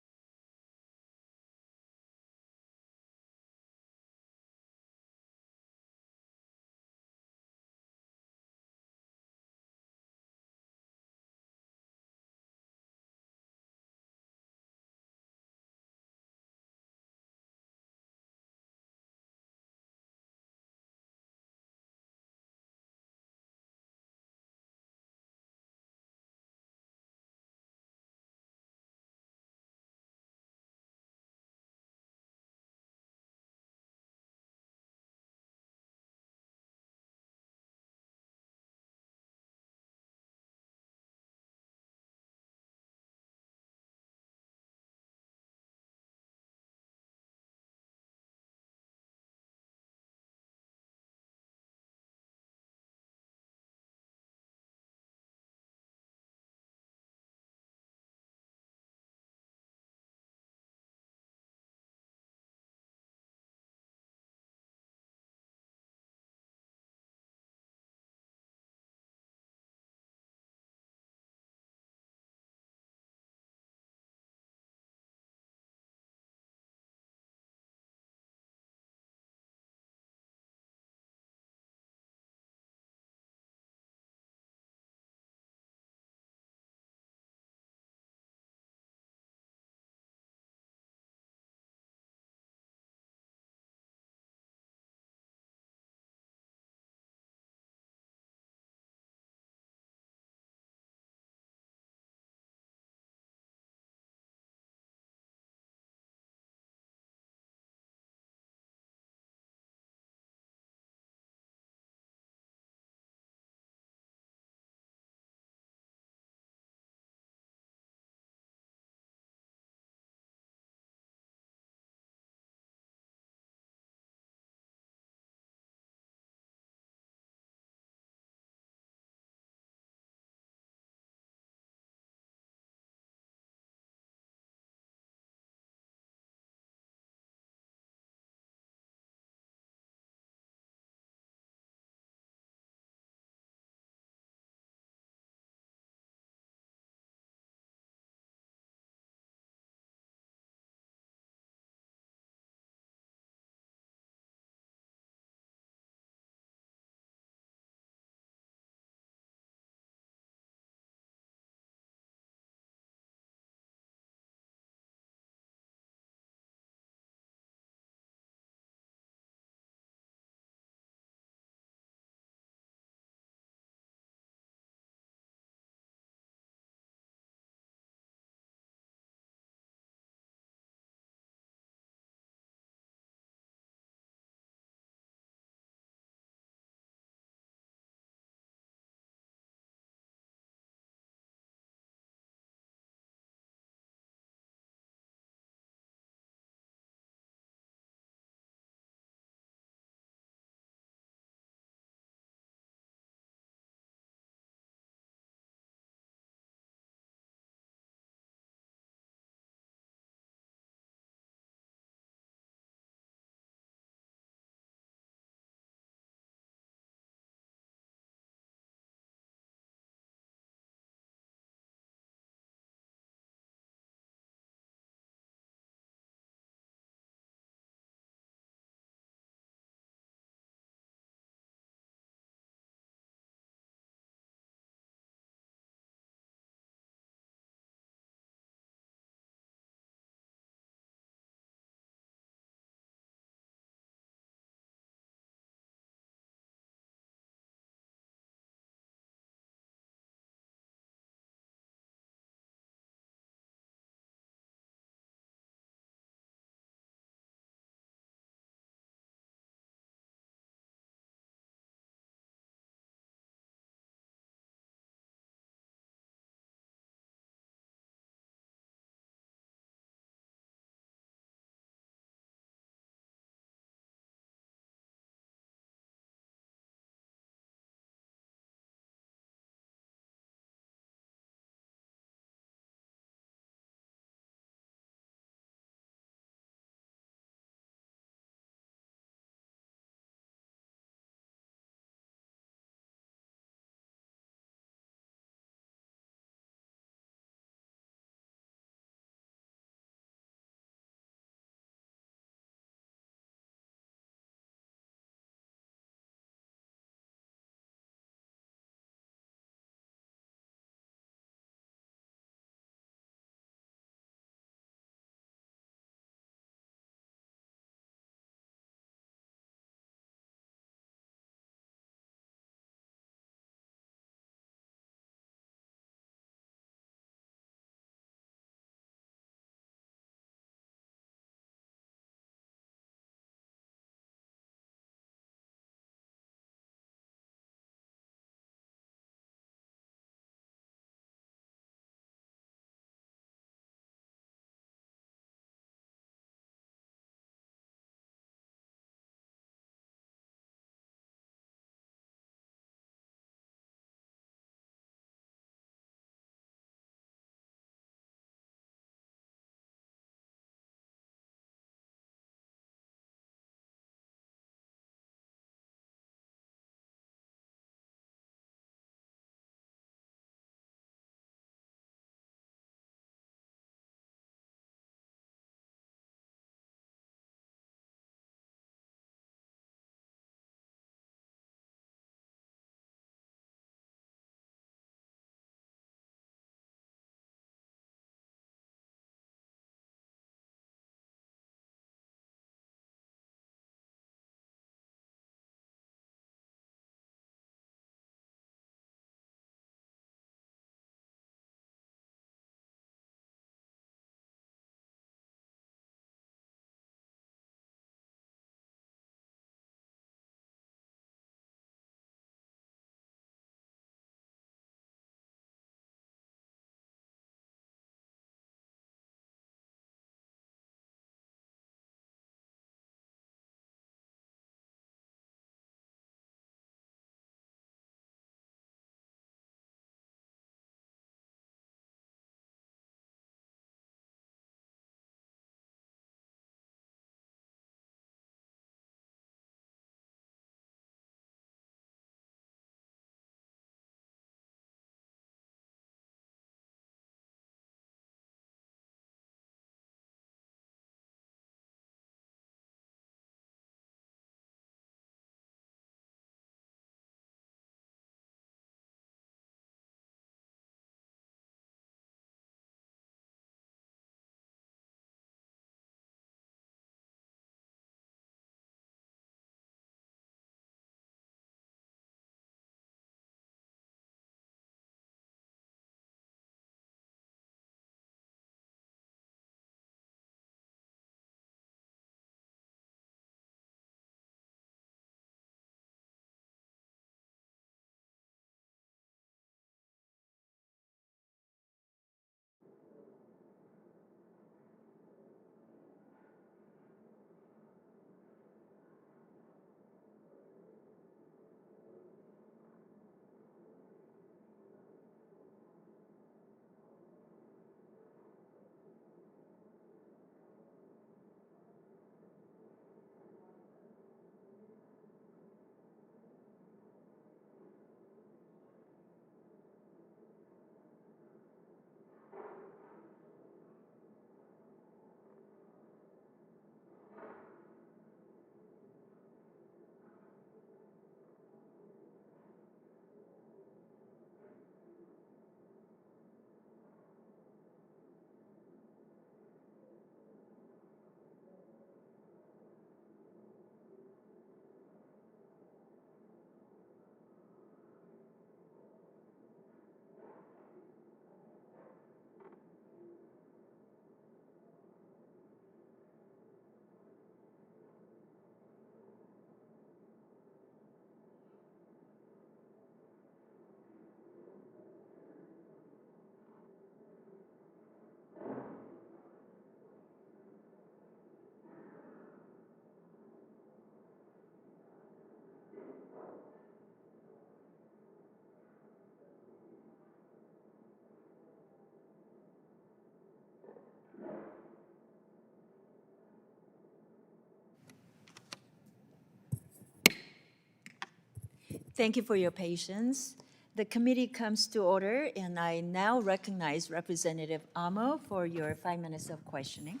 Thank you for your patience. The committee comes to order, and I now recognize Representative Amo for your 5 minutes of questioning.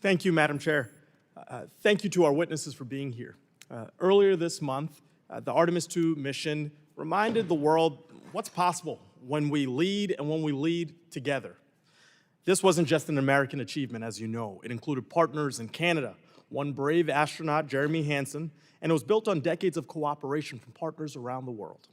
Thank you, Madam Chair. Thank you to our witnesses for being here. Earlier this month, the Artemis II mission reminded the world what's possible when we lead and when we lead together. This wasn't just an American achievement, as you know. It included partners in Canada, one brave astronaut, Jeremy Hansen, and it was built on decades of cooperation from partners around the world.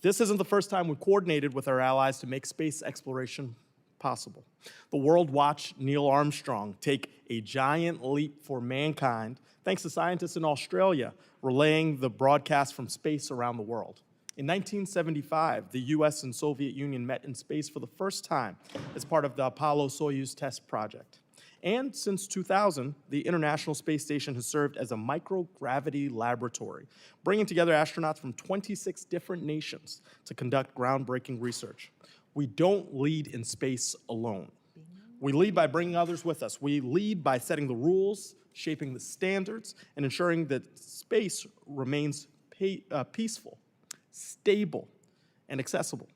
This isn't the first time we coordinated with our allies to make space exploration possible. The world watched Neil Armstrong take a giant leap for mankind, thanks to scientists in Australia relaying the broadcast from space around the world. In 1975, the US and Soviet Union met in space for the first time as part of the Apollo-Soyuz test project. And since 2000, the International Space Station has served as a microgravity laboratory, bringing together astronauts from 26 different nations to conduct groundbreaking research. We don't lead in space alone. We lead by bringing others with us. We lead by setting the rules, shaping the standards, and ensuring that space remains peaceful, stable, and accessible.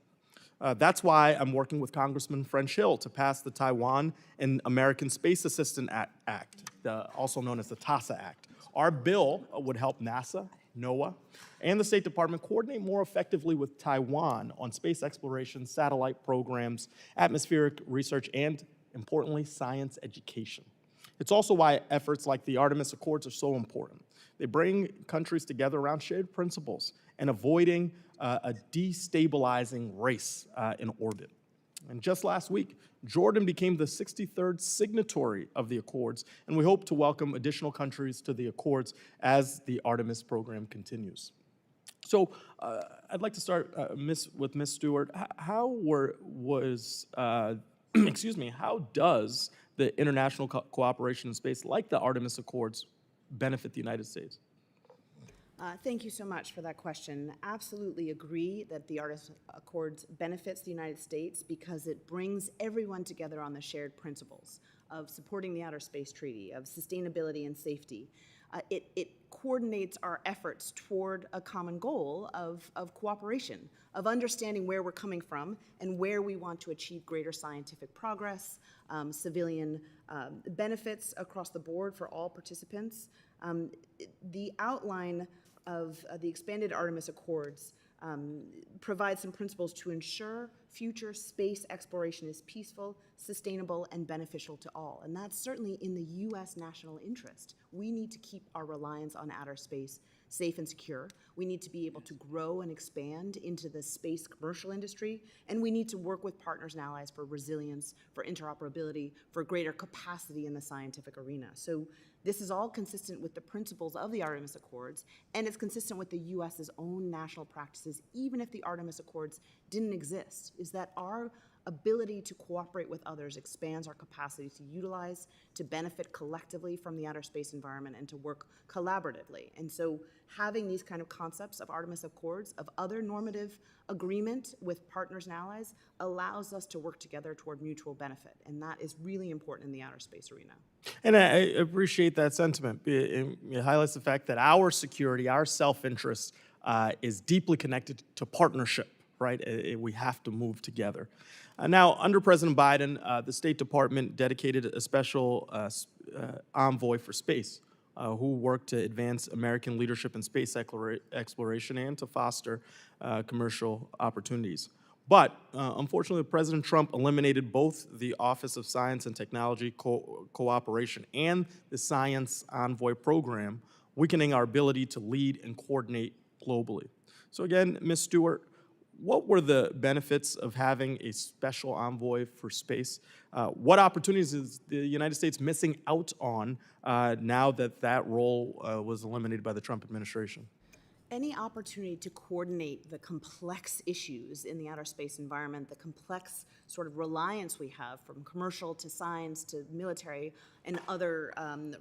That's why I'm working with Congressman French Hill to pass the Taiwan and American Space Assistant Act, also known as the TASA Act. Our bill would help NASA, NOAA, and the State Department coordinate more effectively with Taiwan on space exploration, satellite programs, atmospheric research, and, importantly, science education. It's also why efforts like the Artemis Accords are so important. They bring countries together around shared principles and avoiding a destabilizing race in orbit. And just last week, Jordan became the 63rd signatory of the Accords, and we hope to welcome additional countries to the Accords as the Artemis program continues. So I'd like to start with Ms. Stewart. How does the international cooperation in space, like the Artemis Accords, benefit the United States? Thank you so much for that question. Absolutely agree that the Artemis Accords benefits the United States because it brings everyone together on the shared principles of supporting the Outer Space Treaty, of sustainability and safety. It coordinates our efforts toward a common goal of cooperation, of understanding where we're coming from and where we want to achieve greater scientific progress, civilian benefits across the board for all participants. The outline of the expanded Artemis Accords provides some principles to ensure future space exploration is peaceful, sustainable, and beneficial to all. And that's certainly in the U.S. national interest. We need to keep our reliance on outer space safe and secure. We need to be able to grow and expand into the space commercial industry, and we need to work with partners and allies for resilience, for interoperability, for greater capacity in the scientific arena. So this is all consistent with the principles of the Artemis Accords, and it's consistent with the U.S.'s own national practices, even if the Artemis Accords didn't exist, is that our ability to cooperate with others expands our capacity to utilize, to benefit collectively from the outer space environment, and to work collaboratively. And so having these kind of concepts of Artemis Accords, of other normative agreement with partners and allies, allows us to work together toward mutual benefit. And that is really important in the outer space arena. And I appreciate that sentiment. It highlights the fact that our security, our self-interest is deeply connected to partnership, right? We have to move together. Now, under President Biden, the State Department dedicated a special envoy for space who worked to advance American leadership in space exploration and to foster commercial opportunities. But unfortunately, President Trump eliminated both the Office of Science and Technology Cooperation and the Science Envoy program, weakening our ability to lead and coordinate globally. So again, Ms. Stewart, what were the benefits of having a special envoy for space? What opportunities is the United States missing out on now that that role was eliminated by the Trump administration? Any opportunity to coordinate the complex issues in the outer space environment, the complex sort of reliance we have from commercial to science to military and other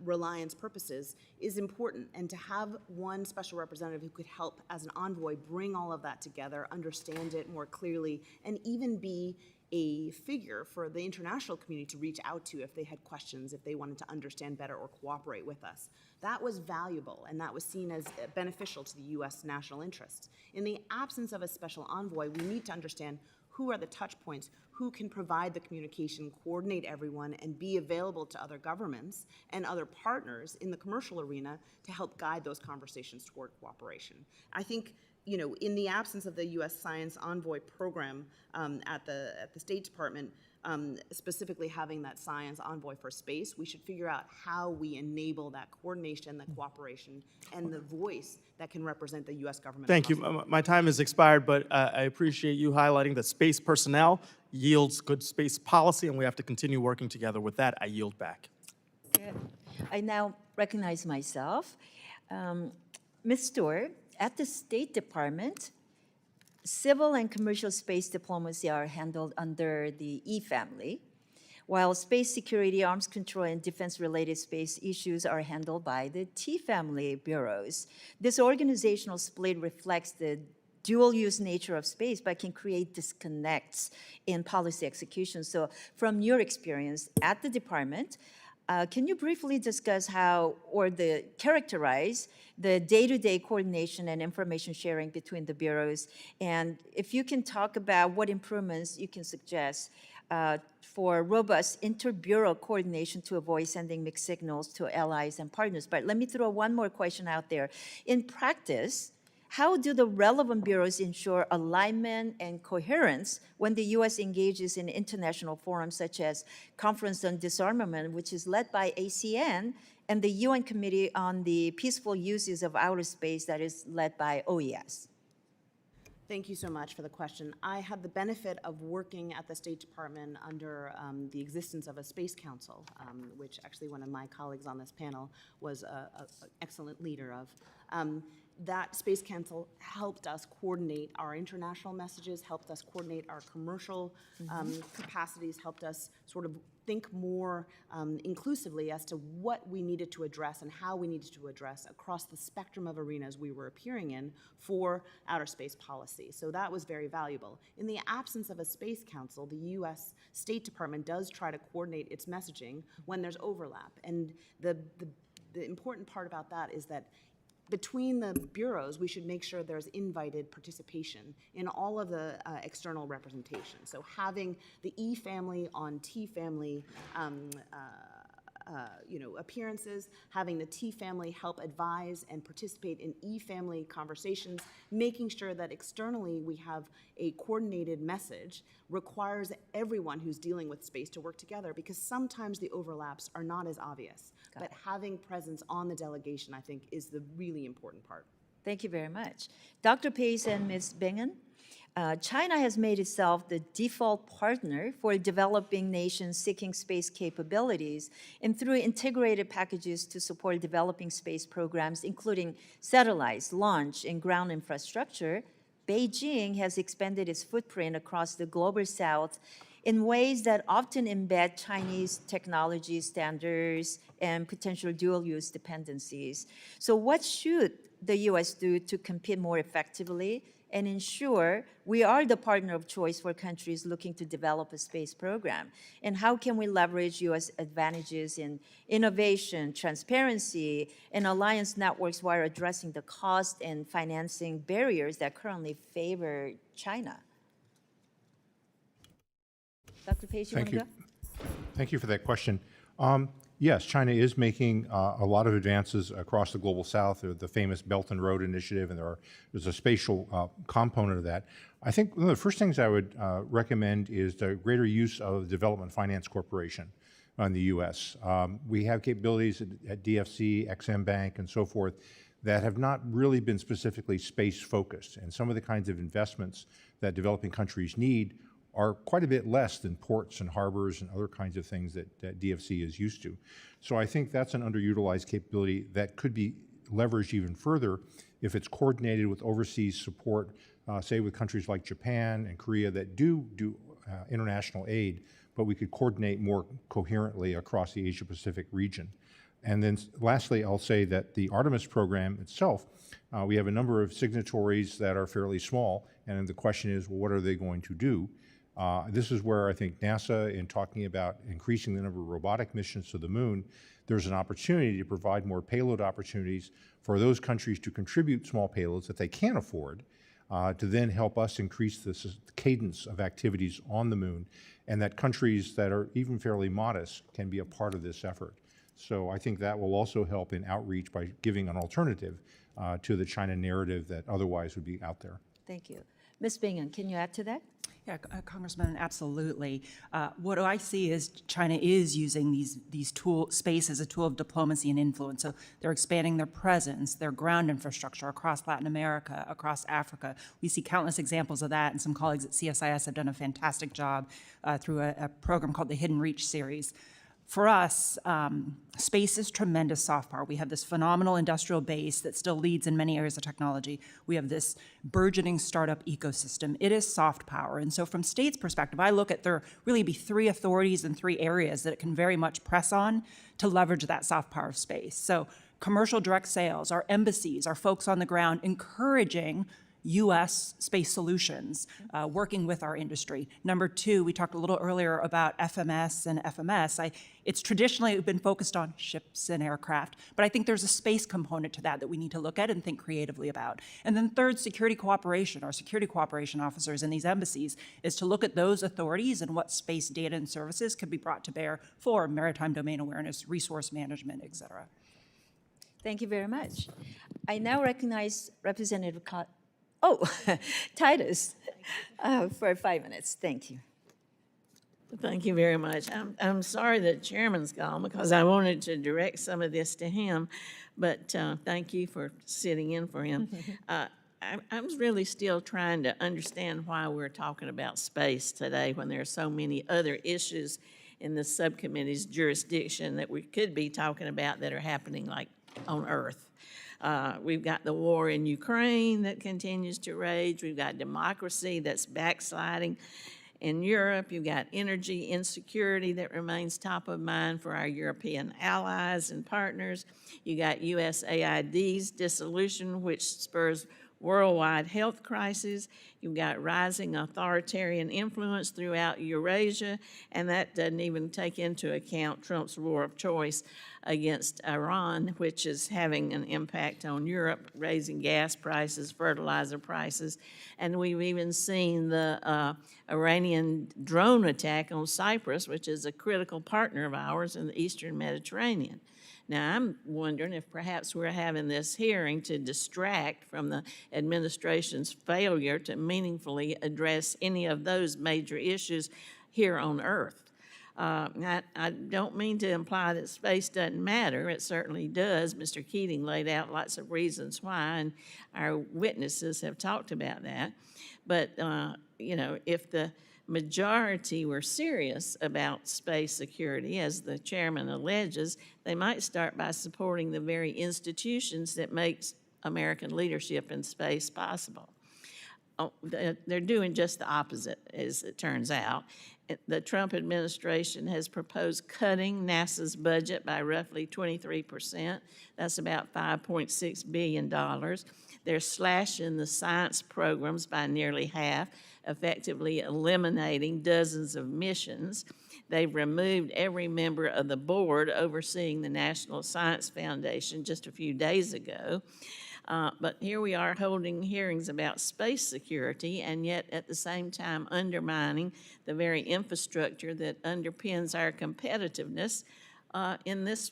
reliance purposes is important. And to have one special representative who could help as an envoy bring all of that together, understand it more clearly, and even be a figure for the international community to reach out to if they had questions, if they wanted to understand better or cooperate with us. That was valuable, and that was seen as beneficial to the U.S. national interests. In the absence of a special envoy, we need to understand who are the touch points, who can provide the communication, coordinate everyone, and be available to other governments and other partners in the commercial arena to help guide those conversations toward cooperation. I think, you know, in the absence of the U.S. Science Envoy program at the State Department, specifically having that science envoy for space, we should figure out how we enable that coordination, the cooperation, and the voice that can represent the U.S. government. Thank you. My time has expired, but I appreciate you highlighting that space personnel yields good space policy, and we have to continue working together. With that, I yield back. Good. I now recognize myself. Ms. Stewart, at the State Department, civil and commercial space diplomacy are handled under the E family, while space security, arms control, and defense-related space issues are handled by the T family bureaus. This organizational split reflects the dual-use nature of space, but can create disconnects in policy execution. So from your experience at the department, can you briefly discuss how, or characterize the day-to-day coordination and information sharing between the bureaus? And if you can talk about what improvements you can suggest for robust inter-bureau coordination to avoid sending mixed signals to allies and partners. But let me throw one more question out there. In practice, how do the relevant bureaus ensure alignment and coherence when the U.S. engages in international forums such as Conference on Disarmament, which is led by ACN, and the UN Committee on the Peaceful Uses of Outer Space that is led by OES? Thank you so much for the question. I had the benefit of working at the State Department under the existence of a Space Council, which actually one of my colleagues on this panel was an excellent leader of. That Space Council helped us coordinate our international messages, helped us coordinate our commercial capacities, helped us sort of think more inclusively as to what we needed to address and how we needed to address across the spectrum of arenas we were appearing in for outer space policy. So that was very valuable. In the absence of a Space Council, the U.S. State Department does try to coordinate its messaging when there's overlap. And the important part about that is that between the bureaus, we should make sure there's invited participation in all of the external representation. So having the E family on T family appearances, having the T family help advise and participate in E family conversations, making sure that externally we have a coordinated message requires everyone who's dealing with space to work together, because sometimes the overlaps are not as obvious. But having presence on the delegation, I think, is the really important part. Thank you very much. Dr. Pace and Ms. Bingen, China has made itself the default partner for developing nations seeking space capabilities, and through integrated packages to support developing space programs, including satellites, launch, and ground infrastructure, Beijing has expanded its footprint across the global south in ways that often embed Chinese technology standards and potential dual-use dependencies. So what should the U.S. do to compete more effectively and ensure we are the partner of choice for countries looking to develop a space program? And how can we leverage U.S. advantages in innovation, transparency, and alliance networks while addressing the cost and financing barriers that currently favor China? Dr. Pace, you want to go? Thank you for that question. Yes, China is making a lot of advances across the global south. The famous Belt and Road Initiative, and there's a spatial component of that. I think one of the first things I would recommend is the greater use of the Development Finance Corporation in the U.S. We have capabilities at DFC, XM Bank, and so forth that have not really been specifically space-focused. And some of the kinds of investments that developing countries need are quite a bit less than ports and harbors and other kinds of things that DFC is used to. So I think that's an underutilized capability that could be leveraged even further if it's coordinated with overseas support, say with countries like Japan and Korea that do international aid, but we could coordinate more coherently across the Asia-Pacific region. And then lastly, I'll say that the Artemis program itself, we have a number of signatories that are fairly small, and the question is, well, what are they going to do? This is where I think NASA, in talking about increasing the number of robotic missions to the moon, there's an opportunity to provide more payload opportunities for those countries to contribute small payloads that they can't afford, to then help us increase the cadence of activities on the moon, and that countries that are even fairly modest can be a part of this effort. So I think that will also help in outreach by giving an alternative to the China narrative that otherwise would be out there. Thank you. Ms. Bingen, can you add to that? Yeah, Congressman, absolutely. What I see is China is using these space as a tool of diplomacy and influence. So they're expanding their presence, their ground infrastructure across Latin America, across Africa. We see countless examples of that, and some colleagues at CSIS have done a fantastic job through a program called the Hidden Reach series. For us, space is tremendous soft power. We have this phenomenal industrial base that still leads in many areas of technology. We have this burgeoning startup ecosystem. It is soft power. And so from state's perspective, I look at there really be 3 authorities and 3 areas that it can very much press on to leverage that soft power space. So commercial direct sales, our embassies, our folks on the ground encouraging U.S. space solutions, working with our industry. Number 2, we talked a little earlier about FMS and FMS. It's traditionally been focused on ships and aircraft, but I think there's a space component to that we need to look at and think creatively about. And then 3rd, security cooperation. Our security cooperation officers in these embassies is to look at those authorities and what space data and services could be brought to bear for maritime domain awareness, resource management, et cetera. Thank you very much. I now recognize Representative Titus for 5 minutes. Thank you. Thank you very much. I'm sorry that Chairman's gone because I wanted to direct some of this to him, but thank you for sitting in for him. I'm really still trying to understand why we're talking about space today when there are so many other issues in the subcommittee's jurisdiction that we could be talking about that are happening like on Earth. We've got the war in Ukraine that continues to rage. We've got democracy that's backsliding in Europe. You've got energy insecurity that remains top of mind for our European allies and partners. You got USAID's dissolution, which spurs worldwide health crises. You've got rising authoritarian influence throughout Eurasia, and that doesn't even take into account Trump's war of choice against Iran, which is having an impact on Europe, raising gas prices, fertilizer prices, and we've even seen the Iranian drone attack on Cyprus, which is a critical partner of ours in the Eastern Mediterranean. Now, I'm wondering if perhaps we're having this hearing to distract from the administration's failure to meaningfully address any of those major issues here on Earth. I don't mean to imply that space doesn't matter. It certainly does. Mr. Keating laid out lots of reasons why, and our witnesses have talked about that. But, you know, if the majority were serious about space security, as the chairman alleges, they might start by supporting the very institutions that makes American leadership in space possible. Oh, they're doing just the opposite, as it turns out. The Trump administration has proposed cutting NASA's budget by roughly 23%. That's about $5.6 billion. They're slashing the science programs by nearly half, effectively eliminating dozens of missions. They've removed every member of the board overseeing the National Science Foundation just a few days ago. But here we are holding hearings about space security and yet at the same time undermining the very infrastructure that underpins our competitiveness in this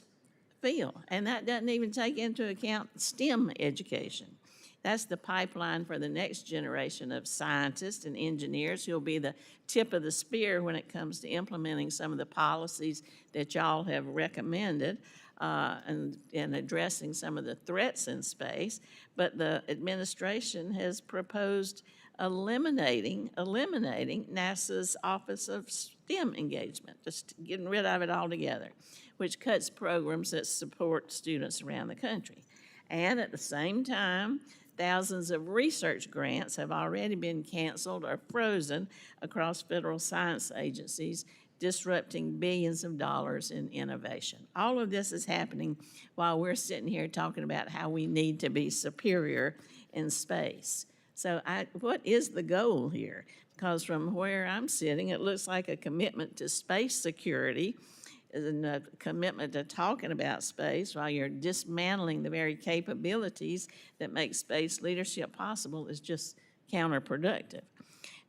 field. And that doesn't even take into account STEM education. That's the pipeline for the next generation of scientists and engineers who will be the tip of the spear when it comes to implementing some of the policies that y'all have recommended and addressing some of the threats in space. But the administration has proposed eliminating NASA's Office of STEM Engagement, just getting rid of it altogether, which cuts programs that support students around the country. And at the same time, thousands of research grants have already been canceled or frozen across federal science agencies, disrupting billions of dollars in innovation. All of this is happening while we're sitting here talking about how we need to be superior in space. So what is the goal here? Because from where I'm sitting, it looks like a commitment to space security and a commitment to talking about space while you're dismantling the very capabilities that make space leadership possible is just counterproductive.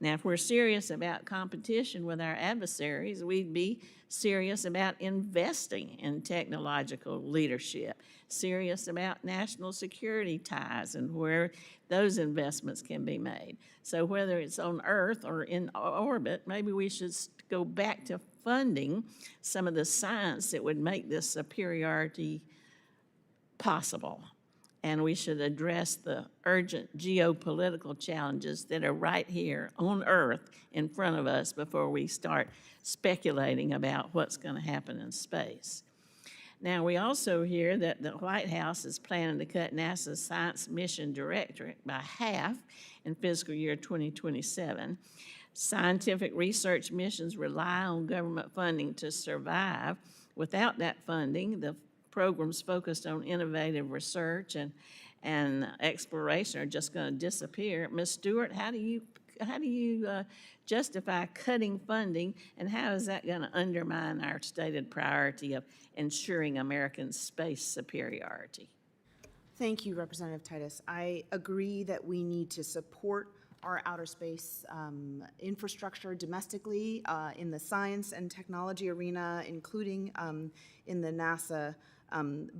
Now, if we're serious about competition with our adversaries, we'd be serious about investing in technological leadership, serious about national security ties and where those investments can be made. So whether it's on Earth or in orbit, maybe we should go back to funding some of the science that would make this superiority possible. And we should address the urgent geopolitical challenges that are right here on Earth in front of us before we start speculating about what's going to happen in space. Now, we also hear that the White House is planning to cut NASA's Science Mission Directorate by half in fiscal year 2027. Scientific research missions rely on government funding to survive. Without that funding, the programs focused on innovative research and exploration are just going to disappear. Ms. Stewart, how do you justify cutting funding, and how is that going to undermine our stated priority of ensuring American space superiority? Thank you, Representative Titus. I agree that we need to support our outer space infrastructure domestically in the science and technology arena, including in the NASA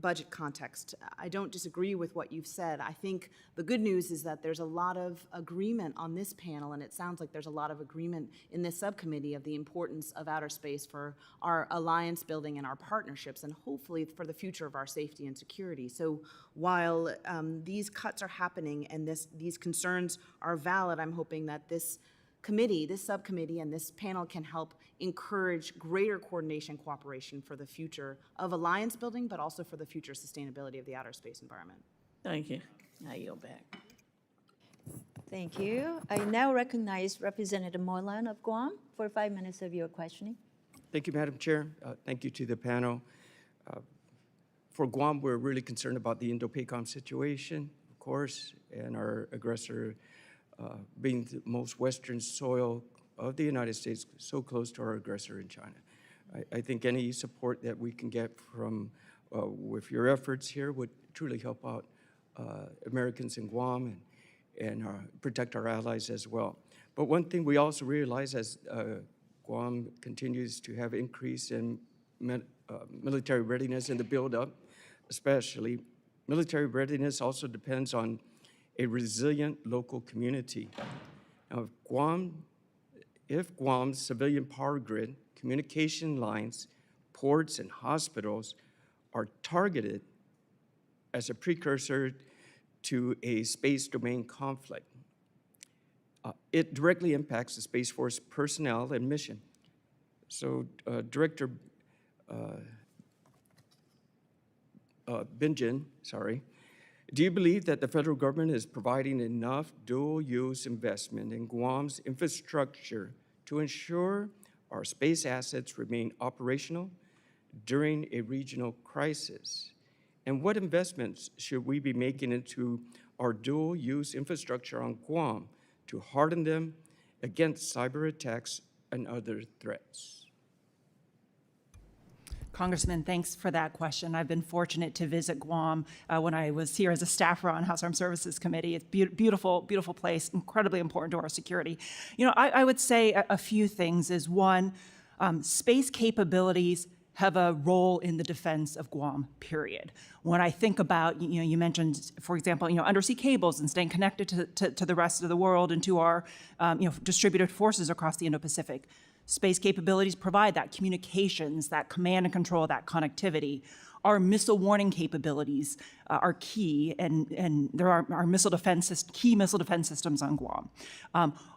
budget context. I don't disagree with what you've said. I think the good news is that there's a lot of agreement on this panel, and it sounds like there's a lot of agreement in this subcommittee of the importance of outer space for our alliance building and our partnerships, and hopefully for the future of our safety and security. So while these cuts are happening and these concerns are valid, I'm hoping that this committee, this subcommittee, and this panel can help encourage greater coordination and cooperation for the future of alliance building, but also for the future sustainability of the outer space environment. Thank you. I yield back. Thank you. I now recognize Representative Moylan of Guam for 5 minutes of your questioning. Thank you, Madam Chair. Thank you to the panel. For Guam, we're really concerned about the Indo-PACOM situation, of course, and our aggressor being the most western soil of the United States, so close to our aggressor in China. I think any support that we can get from, with your efforts here would truly help out Americans in Guam and protect our allies as well. But one thing we also realize as Guam continues to have increase in military readiness and the build-up, especially, military readiness also depends on a resilient local community. Now, if Guam's civilian power grid, communication lines, ports, and hospitals are targeted as a precursor to a space domain conflict, it directly impacts the Space Force personnel and mission. So, Director Bingen, do you believe that the federal government is providing enough dual-use investment in Guam's infrastructure to ensure our space assets remain operational during a regional crisis? And what investments should we be making into our dual-use infrastructure on Guam to harden them against cyber attacks and other threats? Congressman, thanks for that question. I've been fortunate to visit Guam when I was here as a staffer on House Armed Services Committee. It's beautiful, beautiful place, incredibly important to our security. You know, I would say a few things is one, space capabilities have a role in the defense of Guam, period. When I think about, you mentioned, for example, undersea cables and staying connected to the rest of the world and to our, distributed forces across the Indo-Pacific. Space capabilities provide that communications, that command and control, that connectivity. Our missile warning capabilities are key, and there are our key missile defense systems on Guam.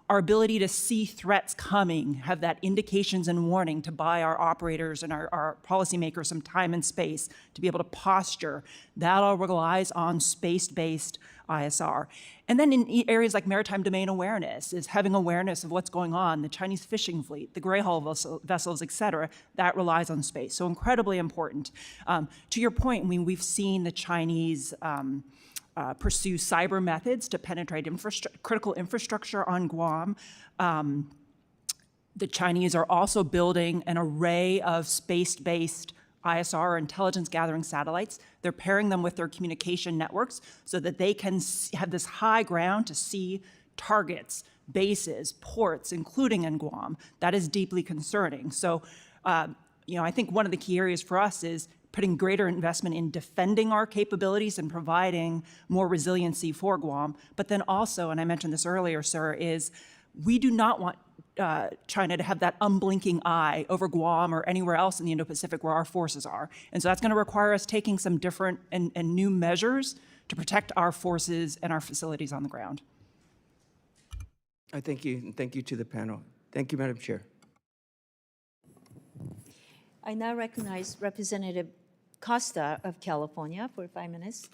Our ability to see threats coming, have that indications and warning to buy our operators and our policymakers some time and space to be able to posture, that all relies on space-based ISR. And then in areas like maritime domain awareness, is having awareness of what's going on, the Chinese fishing fleet, the gray hull vessels, et cetera, that relies on space. So incredibly important. To your point, we've seen the Chinese pursue cyber methods to penetrate critical infrastructure on Guam. The Chinese are also building an array of space-based ISR, or intelligence gathering satellites. They're pairing them with their communication networks so that they can have this high ground to see targets, bases, ports, including in Guam. That is deeply concerning. So, I think one of the key areas for us is putting greater investment in defending our capabilities and providing more resiliency for Guam. But then also, and I mentioned this earlier, sir, is we do not want China to have that unblinking eye over Guam or anywhere else in the Indo-Pacific where our forces are. And so that's going to require us taking some different and new measures to protect our forces and our facilities on the ground. I thank you, and thank you to the panel. Thank you, Madam Chair. I now recognize Representative Costa of California for 5 minutes.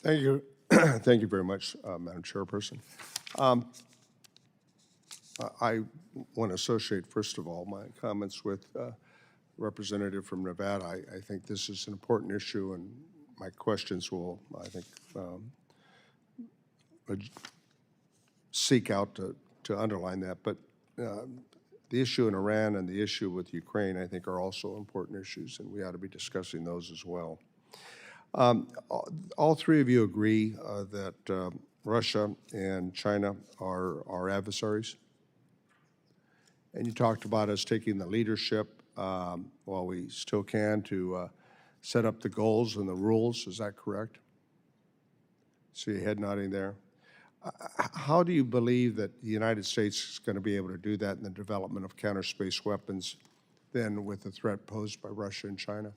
Thank you. Thank you very much, Madam Chairperson. I want to associate, first of all, my comments with Representative from Nevada. I think this is an important issue, and my questions will, I think, seek out to underline that. But the issue in Iran and the issue with Ukraine, I think, are also important issues, and we ought to be discussing those as well. All three of you agree that Russia and China are our adversaries. And you talked about us taking the leadership while we still can to set up the goals and the rules. Is that correct? See your head nodding there. How do you believe that the United States is going to be able to do that in the development of counter-space weapons then with the threat posed by Russia and China?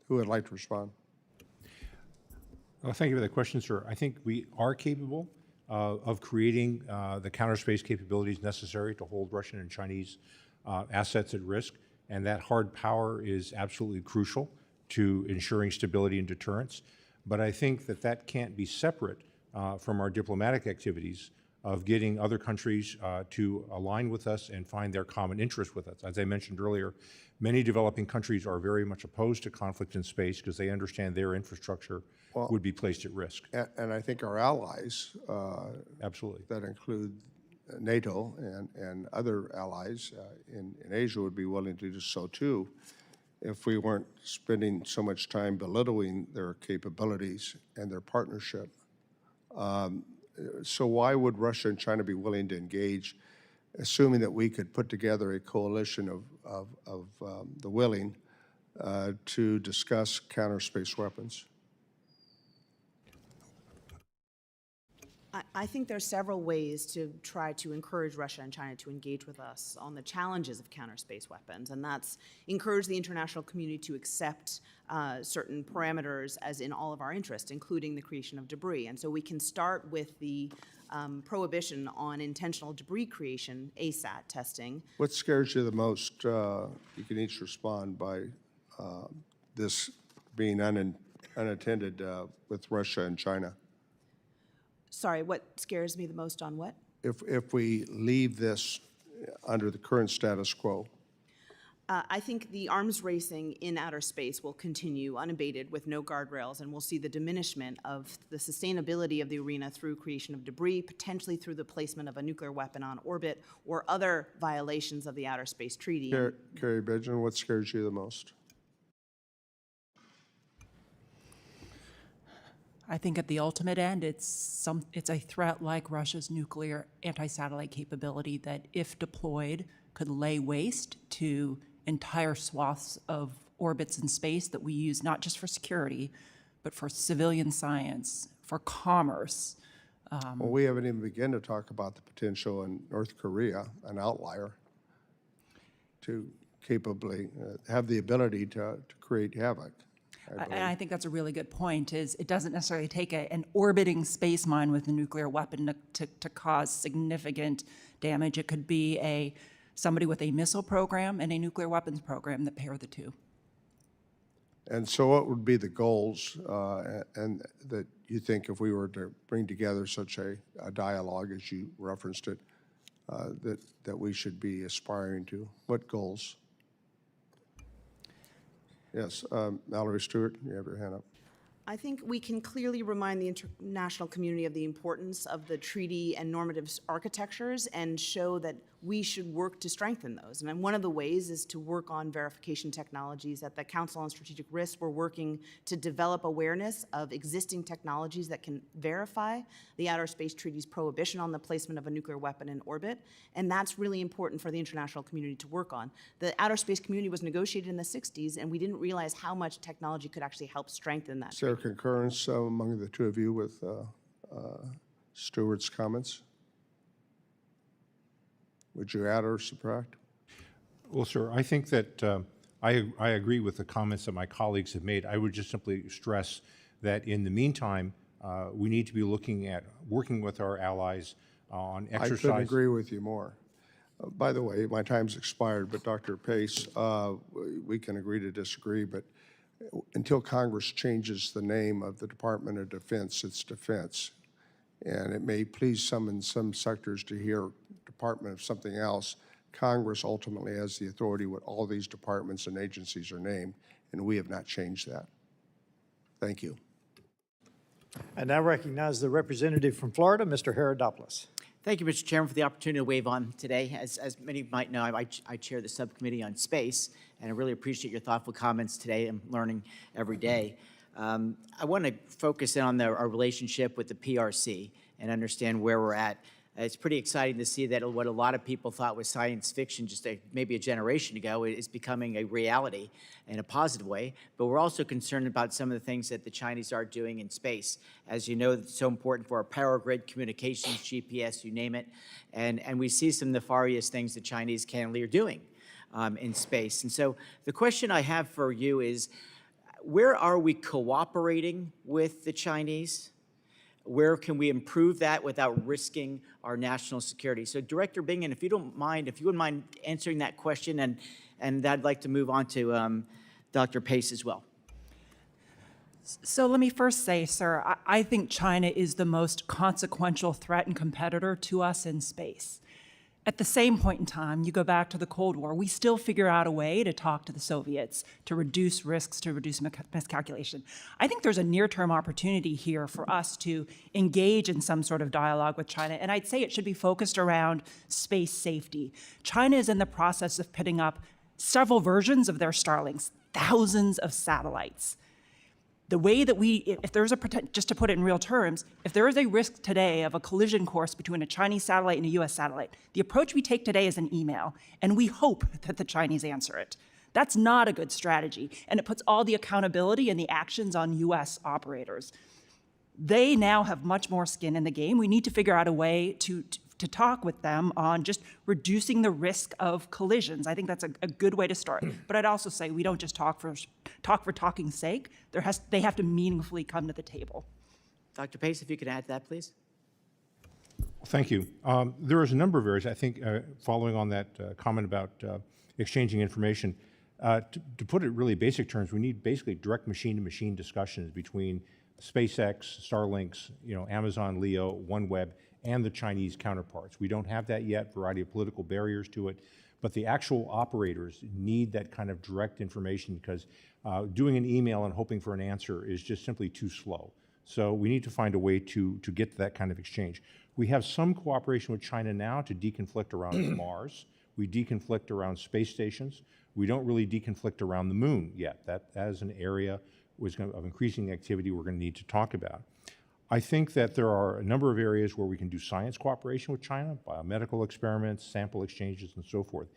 Who would like to respond? Well, thank you for the question, sir. I think we are capable of creating the counter-space capabilities necessary to hold Russian and Chinese assets at risk, and that hard power is absolutely crucial to ensuring stability and deterrence. But I think that that can't be separate from our diplomatic activities of getting other countries to align with us and find their common interest with us. As I mentioned earlier, many developing countries are very much opposed to conflict in space because they understand their infrastructure would be placed at risk. And I think our allies, Absolutely. that include NATO and other allies in Asia, would be willing to do so too if we weren't spending so much time belittling their capabilities and their partnership. So why would Russia and China be willing to engage, assuming that we could put together a coalition of the willing to discuss counter-space weapons? I think there are several ways to try to encourage Russia and China to engage with us on the challenges of counter-space weapons, and that's encourage the international community to accept certain parameters as in all of our interest, including the creation of debris. And so we can start with the prohibition on intentional debris creation, ASAT testing. What scares you the most? You can each respond by this being unattended with Russia and China. Sorry, what scares me the most on what? If we leave this under the current status quo? I think the arms racing in outer space will continue unabated with no guardrails, and we'll see the diminishment of the sustainability of the arena through creation of debris, potentially through the placement of a nuclear weapon on orbit or other violations of the Outer Space Treaty. Kari, Bingen, what scares you the most? I think at the ultimate end, it's a threat like Russia's nuclear anti-satellite capability that, if deployed, could lay waste to entire swaths of orbits in space that we use not just for security, but for civilian science, for commerce. Well, we haven't even begun to talk about the potential in North Korea, an outlier, to capably have the ability to create havoc. And I think that's a really good point, is it doesn't necessarily take an orbiting space mine with a nuclear weapon to cause significant damage. It could be somebody with a missile program and a nuclear weapons program that pair the two. And so what would be the goals and that you think if we were to bring together such a dialogue, as you referenced it, that we should be aspiring to? What goals? Yes, Mallory Stewart, you have your hand up. I think we can clearly remind the international community of the importance of the treaty and normative architectures and show that we should work to strengthen those. And one of the ways is to work on verification technologies. At the Council on Strategic Risks, we're working to develop awareness of existing technologies that can verify the Outer Space Treaty's prohibition on the placement of a nuclear weapon in orbit. And that's really important for the international community to work on. The outer space community was negotiated in the 60s, and we didn't realize how much technology could actually help strengthen that. Is there concurrence among the two of you with Stewart's comments? Would you add or subtract? Well, sir, I think that I agree with the comments that my colleagues have made. I would just simply stress that in the meantime, we need to be looking at working with our allies on exercise. I couldn't agree with you more. By the way, my time's expired, but Dr. Pace, we can agree to disagree, but until Congress changes the name of the Department of Defense, it's defense. And it may please some in some sectors to hear Department of something else. Congress ultimately has the authority what all these departments and agencies are named, and we have not changed that. Thank you. I now recognize the representative from Florida, Mr. Herald. Thank you, Mr. Chairman, for the opportunity to wave on today. As many might know, I chair the subcommittee on space, and I really appreciate your thoughtful comments today. I'm learning every day. I want to focus in on our relationship with the PRC and understand where we're at. It's pretty exciting to see that what a lot of people thought was science fiction just maybe a generation ago is becoming a reality in a positive way. But we're also concerned about some of the things that the Chinese are doing in space. As you know, it's so important for our power grid, communications, GPS, you name it. And we see some nefarious things the Chinese candidly are doing in space. And so the question I have for you is, where are we cooperating with the Chinese? Where can we improve that without risking our national security? So Director Bingen, if you wouldn't mind answering that question, and I'd like to move on to Dr. Pace as well. So let me first say, sir, I think China is the most consequential threat and competitor to us in space. At the same point in time, you go back to the Cold War, we still figure out a way to talk to the Soviets, to reduce risks, to reduce miscalculation. I think there's a near-term opportunity here for us to engage in some sort of dialogue with China, and I'd say it should be focused around space safety. China is in the process of putting up several versions of their Starlinks, thousands of satellites. The way that if there's just to put it in real terms, if there is a risk today of a collision course between a Chinese satellite and a US satellite, the approach we take today is an email, and we hope that the Chinese answer it. That's not a good strategy, and it puts all the accountability and the actions on US operators. They now have much more skin in the game. We need to figure out a way to talk with them on just reducing the risk of collisions. I think that's a good way to start. But I'd also say we don't just talk for talking's sake. They have to meaningfully come to the table. Dr. Pace, if you could add to that, please. Thank you. There is a number of areas, I think, following on that comment about exchanging information. To put it really basic terms, we need basically direct machine-to-machine discussions between SpaceX, Starlinks, Amazon, Leo, OneWeb, and the Chinese counterparts. We don't have that yet, variety of political barriers to it, but the actual operators need that kind of direct information because doing an email and hoping for an answer is just simply too slow. So we need to find a way to get to that kind of exchange. We have some cooperation with China now to deconflict around Mars. We deconflict around space stations. We don't really deconflict around the moon yet. That as an area of increasing activity we're going to need to talk about. I think that there are a number of areas where we can do science cooperation with China, biomedical experiments, sample exchanges, and so forth.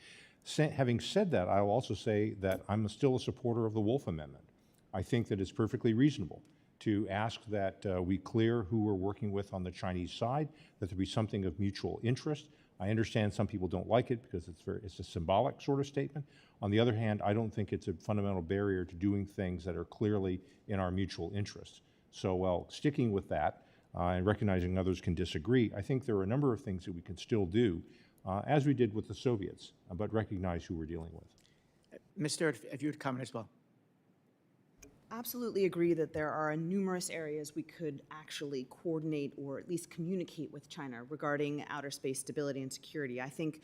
Having said that, I will also say that I'm still a supporter of the Wolf Amendment. I think that it's perfectly reasonable to ask that we clear who we're working with on the Chinese side, that there be something of mutual interest. I understand some people don't like it because it's a symbolic sort of statement. On the other hand, I don't think it's a fundamental barrier to doing things that are clearly in our mutual interest. So while sticking with that and recognizing others can disagree, I think there are a number of things that we can still do, as we did with the Soviets, but recognize who we're dealing with. Ms. Stewart, if you would comment as well. absolutely agree that there are numerous areas we could actually coordinate or at least communicate with China regarding outer space stability and security. I think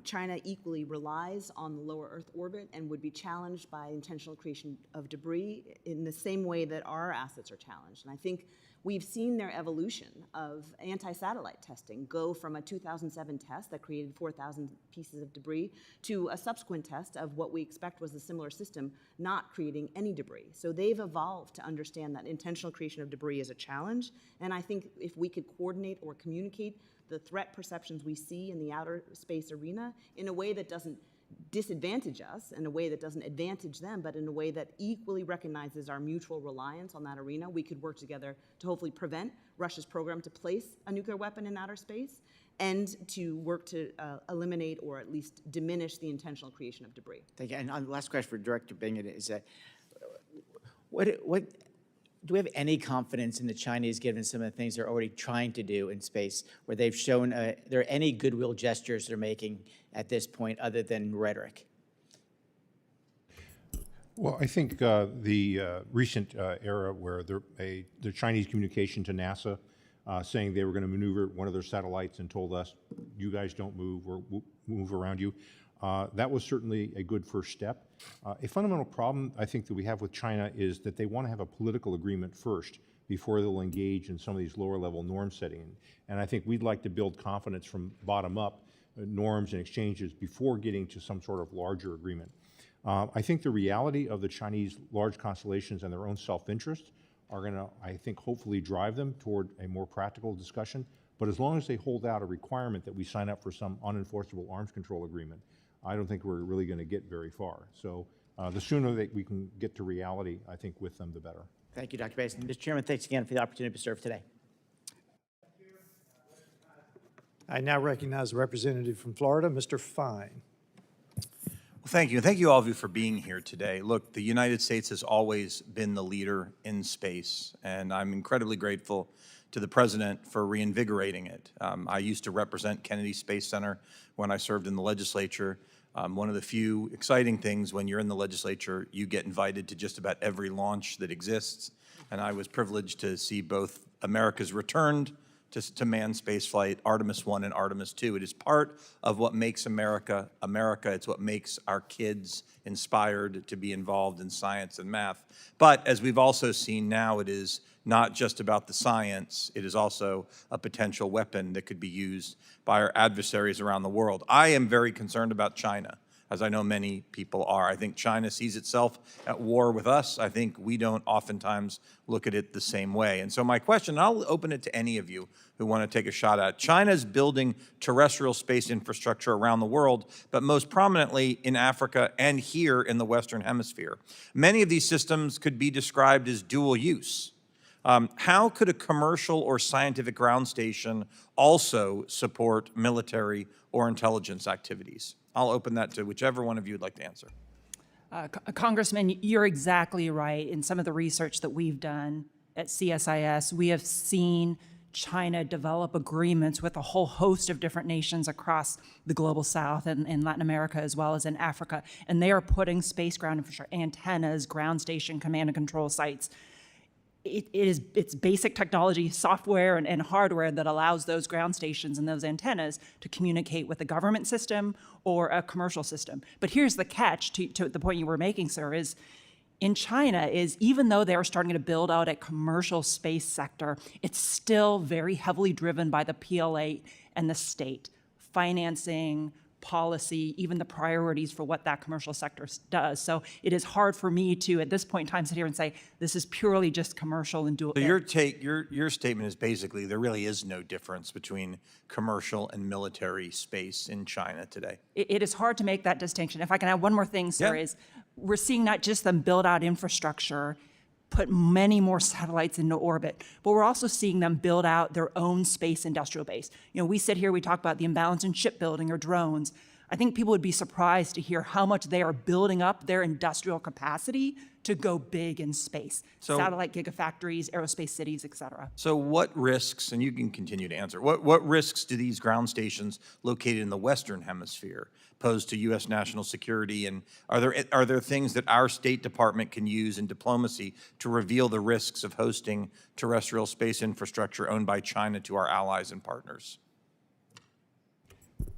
China equally relies on the lower Earth orbit and would be challenged by intentional creation of debris in the same way that our assets are challenged. And I think we've seen their evolution of anti-satellite testing go from a 2007 test that created 4,000 pieces of debris to a subsequent test of what we expect was a similar system not creating any debris. So they've evolved to understand that intentional creation of debris is a challenge. And I think if we could coordinate or communicate the threat perceptions we see in the outer space arena in a way that doesn't disadvantage us, in a way that doesn't advantage them, but in a way that equally recognizes our mutual reliance on that arena, we could work together to hopefully prevent Russia's program to place a nuclear weapon in outer space and to work to eliminate or at least diminish the intentional creation of debris. Thank you. And the last question for Director Bingen is that, what do we have any confidence in the Chinese, given some of the things they're already trying to do in space, where they've shown, there are any goodwill gestures they're making at this point other than rhetoric? Well, I think the recent era where the Chinese communication to NASA saying they were going to maneuver one of their satellites and told us, you guys don't move or move around you, that was certainly a good first step. A fundamental problem I think that we have with China is that they want to have a political agreement first before they'll engage in some of these lower level norm setting. And I think we'd like to build confidence from bottom up, norms and exchanges before getting to some sort of larger agreement. I think the reality of the Chinese large constellations and their own self-interest are going to, I think, hopefully drive them toward a more practical discussion. But as long as they hold out a requirement that we sign up for some unenforceable arms control agreement, I don't think we're really going to get very far. So the sooner that we can get to reality, I think, with them, the better. Thank you, Dr. Basin. Mr. Chairman, thanks again for the opportunity to serve today. I now recognize the representative from Florida, Mr. Fine. Well, thank you. Thank you all of you for being here today. Look, the United States has always been the leader in space, and I'm incredibly grateful to the President for reinvigorating it. I used to represent Kennedy Space Center when I served in the legislature. One of the few exciting things when you're in the legislature, you get invited to just about every launch that exists, and I was privileged to see both America's returned to manned spaceflight, Artemis 1 and Artemis 2. It is part of what makes America, America. It's what makes our kids inspired to be involved in science and math. But as we've also seen now, it is not just about the science. It is also a potential weapon that could be used by our adversaries around the world. I am very concerned about China, as I know many people are. I think China sees itself at war with us. I think we don't oftentimes look at it the same way. And so my question, and I'll open it to any of you who want to take a shot at it. China's building terrestrial space infrastructure around the world, but most prominently in Africa and here in the Western Hemisphere. Many of these systems could be described as dual use. How could a commercial or scientific ground station also support military or intelligence activities? I'll open that to whichever one of you would like to answer. Congressman, you're exactly right. In some of the research that we've done at CSIS, we have seen China develop agreements with a whole host of different nations across the global south and in Latin America as well as in Africa. And they are putting space ground infrastructure, antennas, ground station, command and control sites. It's basic technology, software and hardware that allows those ground stations and those antennas to communicate with a government system or a commercial system. But here's the catch to the point you were making, sir, is in China is even though they are starting to build out a commercial space sector, it's still very heavily driven by the PLA and the state, financing, policy, even the priorities for what that commercial sector does. So it is hard for me to, at this point in time, sit here and say, this is purely just commercial and dual. So your statement is basically there really is no difference between commercial and military space in China today. It is hard to make that distinction. If I can add one more thing, sir, Yeah. is we're seeing not just them build out infrastructure, put many more satellites into orbit, but we're also seeing them build out their own space industrial base. You know, we sit here, we talk about the imbalance in shipbuilding or drones. I think people would be surprised to hear how much they are building up their industrial capacity to go big in space. So- Satellite gigafactories, aerospace cities, et cetera. So what risks, and you can continue to answer, what risks do these ground stations located in the Western Hemisphere pose to U.S. national security? And are there things that our State Department can use in diplomacy to reveal the risks of hosting terrestrial space infrastructure owned by China to our allies and partners?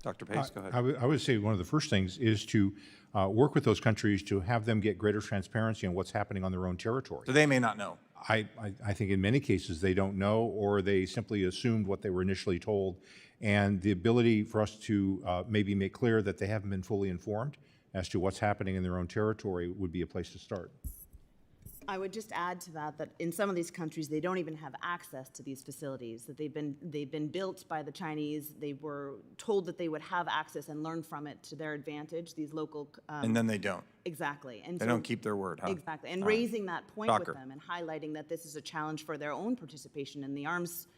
Dr. Pace, go ahead. I would say one of the first things is to work with those countries to have them get greater transparency on what's happening on their own territory. So they may not know. I think in many cases they don't know, or they simply assumed what they were initially told. And the ability for us to maybe make clear that they haven't been fully informed as to what's happening in their own territory would be a place to start. I would just add to that that in some of these countries, they don't even have access to these facilities, that they've been built by the Chinese. They were told that they would have access and learn from it to their advantage, these local. And then they don't. Exactly. And They so- don't keep their word, huh? Exactly. And All right. raising that point Docker. with them and highlighting that this is a challenge for their own participation in the arms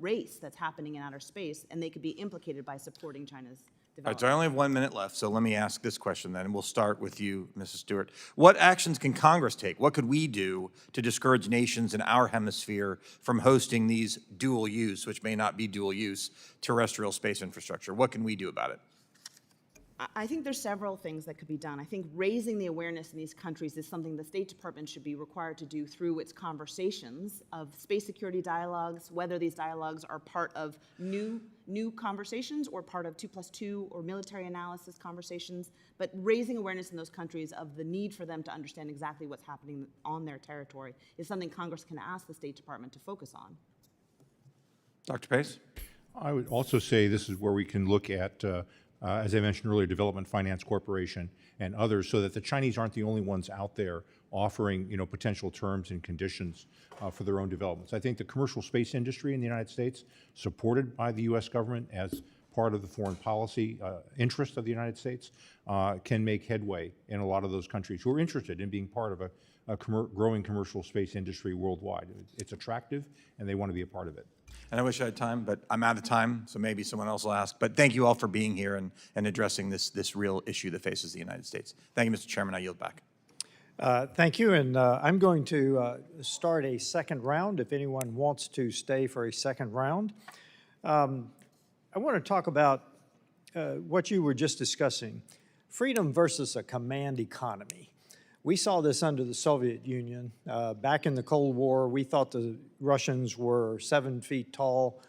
race that's happening in outer space, and they could be implicated by supporting China's All right, development. so I only have 1 minute left, so let me ask this question then, and we'll start with you, Mrs. Stewart. What actions can Congress take? What could we do to discourage nations in our hemisphere from hosting these dual use, which may not be dual use, terrestrial space infrastructure? What can we do about it? I think there's several things that could be done. I think raising the awareness in these countries is something the State Department should be required to do through its conversations of space security dialogues, whether these dialogues are part of new conversations or part of 2+2 or military analysis conversations, but raising awareness in those countries of the need for them to understand exactly what's happening on their territory is something Congress can ask the State Department to focus on. Dr. Pace? I would also say this is where we can look at, as I mentioned earlier, Development Finance Corporation and others, so that the Chinese aren't the only ones out there offering, potential terms and conditions for their own developments. I think the commercial space industry in the United States, supported by the U.S. government as part of the foreign policy interest of the United States, can make headway in a lot of those countries who are interested in being part of a growing commercial space industry worldwide. It's attractive, and they want to be a part of it. And I wish I had time, but I'm out of time, so maybe someone else will ask. But thank you all for being here and addressing this real issue that faces the United States. Thank you, Mr. Chairman. I yield back. Thank you, and I'm going to start a second round if anyone wants to stay for a second round. I want to talk about what you were just discussing, freedom versus a command economy. We saw this under the Soviet Union. Back in the Cold War, we thought the Russians were 7 feet tall,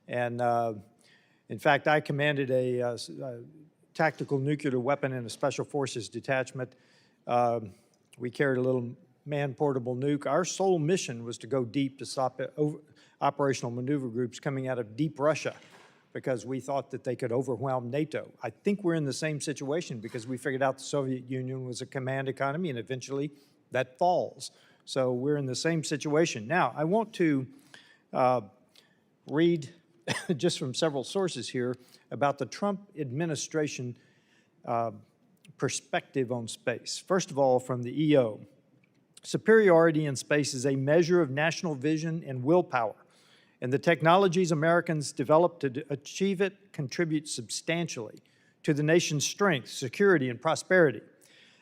and in fact, I commanded a tactical nuclear weapon in a Special Forces detachment. We carried a little man-portable nuke. Our sole mission was to go deep to stop operational maneuver groups coming out of deep Russia because we thought that they could overwhelm NATO. I think we're in the same situation because we figured out the Soviet Union was a command economy and eventually that falls. So we're in the same situation. Now, I want to read just from several sources here about the Trump administration perspective on space. First of all, from the EO, superiority in space is a measure of national vision and willpower, and the technologies Americans develop to achieve it contribute substantially to the nation's strength, security, and prosperity.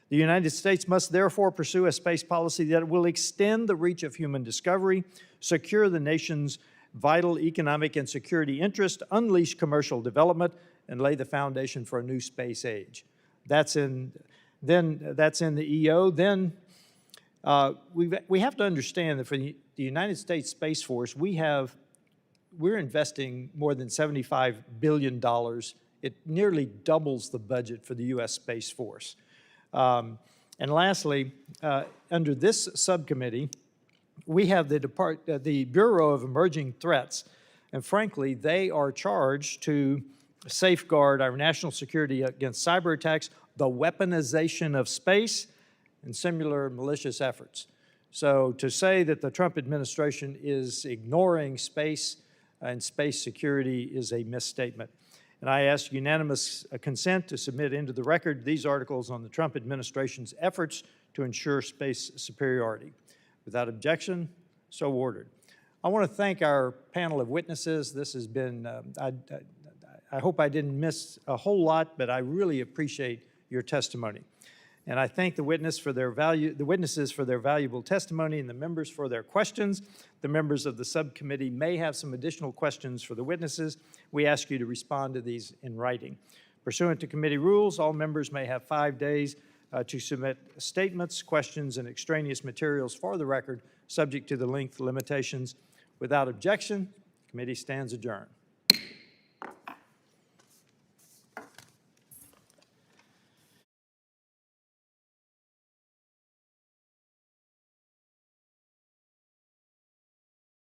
The United States must therefore pursue a space policy that will extend the reach of human discovery, secure the nation's vital economic and security interests, unleash commercial development, and lay the foundation for a new space age. That's in the EO. Then we have to understand that for the United States Space Force, we're investing more than $75 billion. It nearly doubles the budget for the U.S. Space Force. And lastly, under this subcommittee, we have the Bureau of Emerging Threats, and frankly, they are charged to safeguard our national security against cyber attacks, the weaponization of space, and similar malicious efforts. So to say that the Trump administration is ignoring space and space security is a misstatement. And I ask unanimous consent to submit into the record these articles on the Trump administration's efforts to ensure space superiority. Without objection, so ordered. I want to thank our panel of witnesses. This has been, I hope I didn't miss a whole lot, but I really appreciate your testimony. And I thank the witnesses for their valuable testimony and the members for their questions. The members of the subcommittee may have some additional questions for the witnesses. We ask you to respond to these in writing. Pursuant to committee rules, all members may have 5 days to submit statements, questions, and extraneous materials for the record, subject to the length limitations. Without objection, the committee stands adjourned.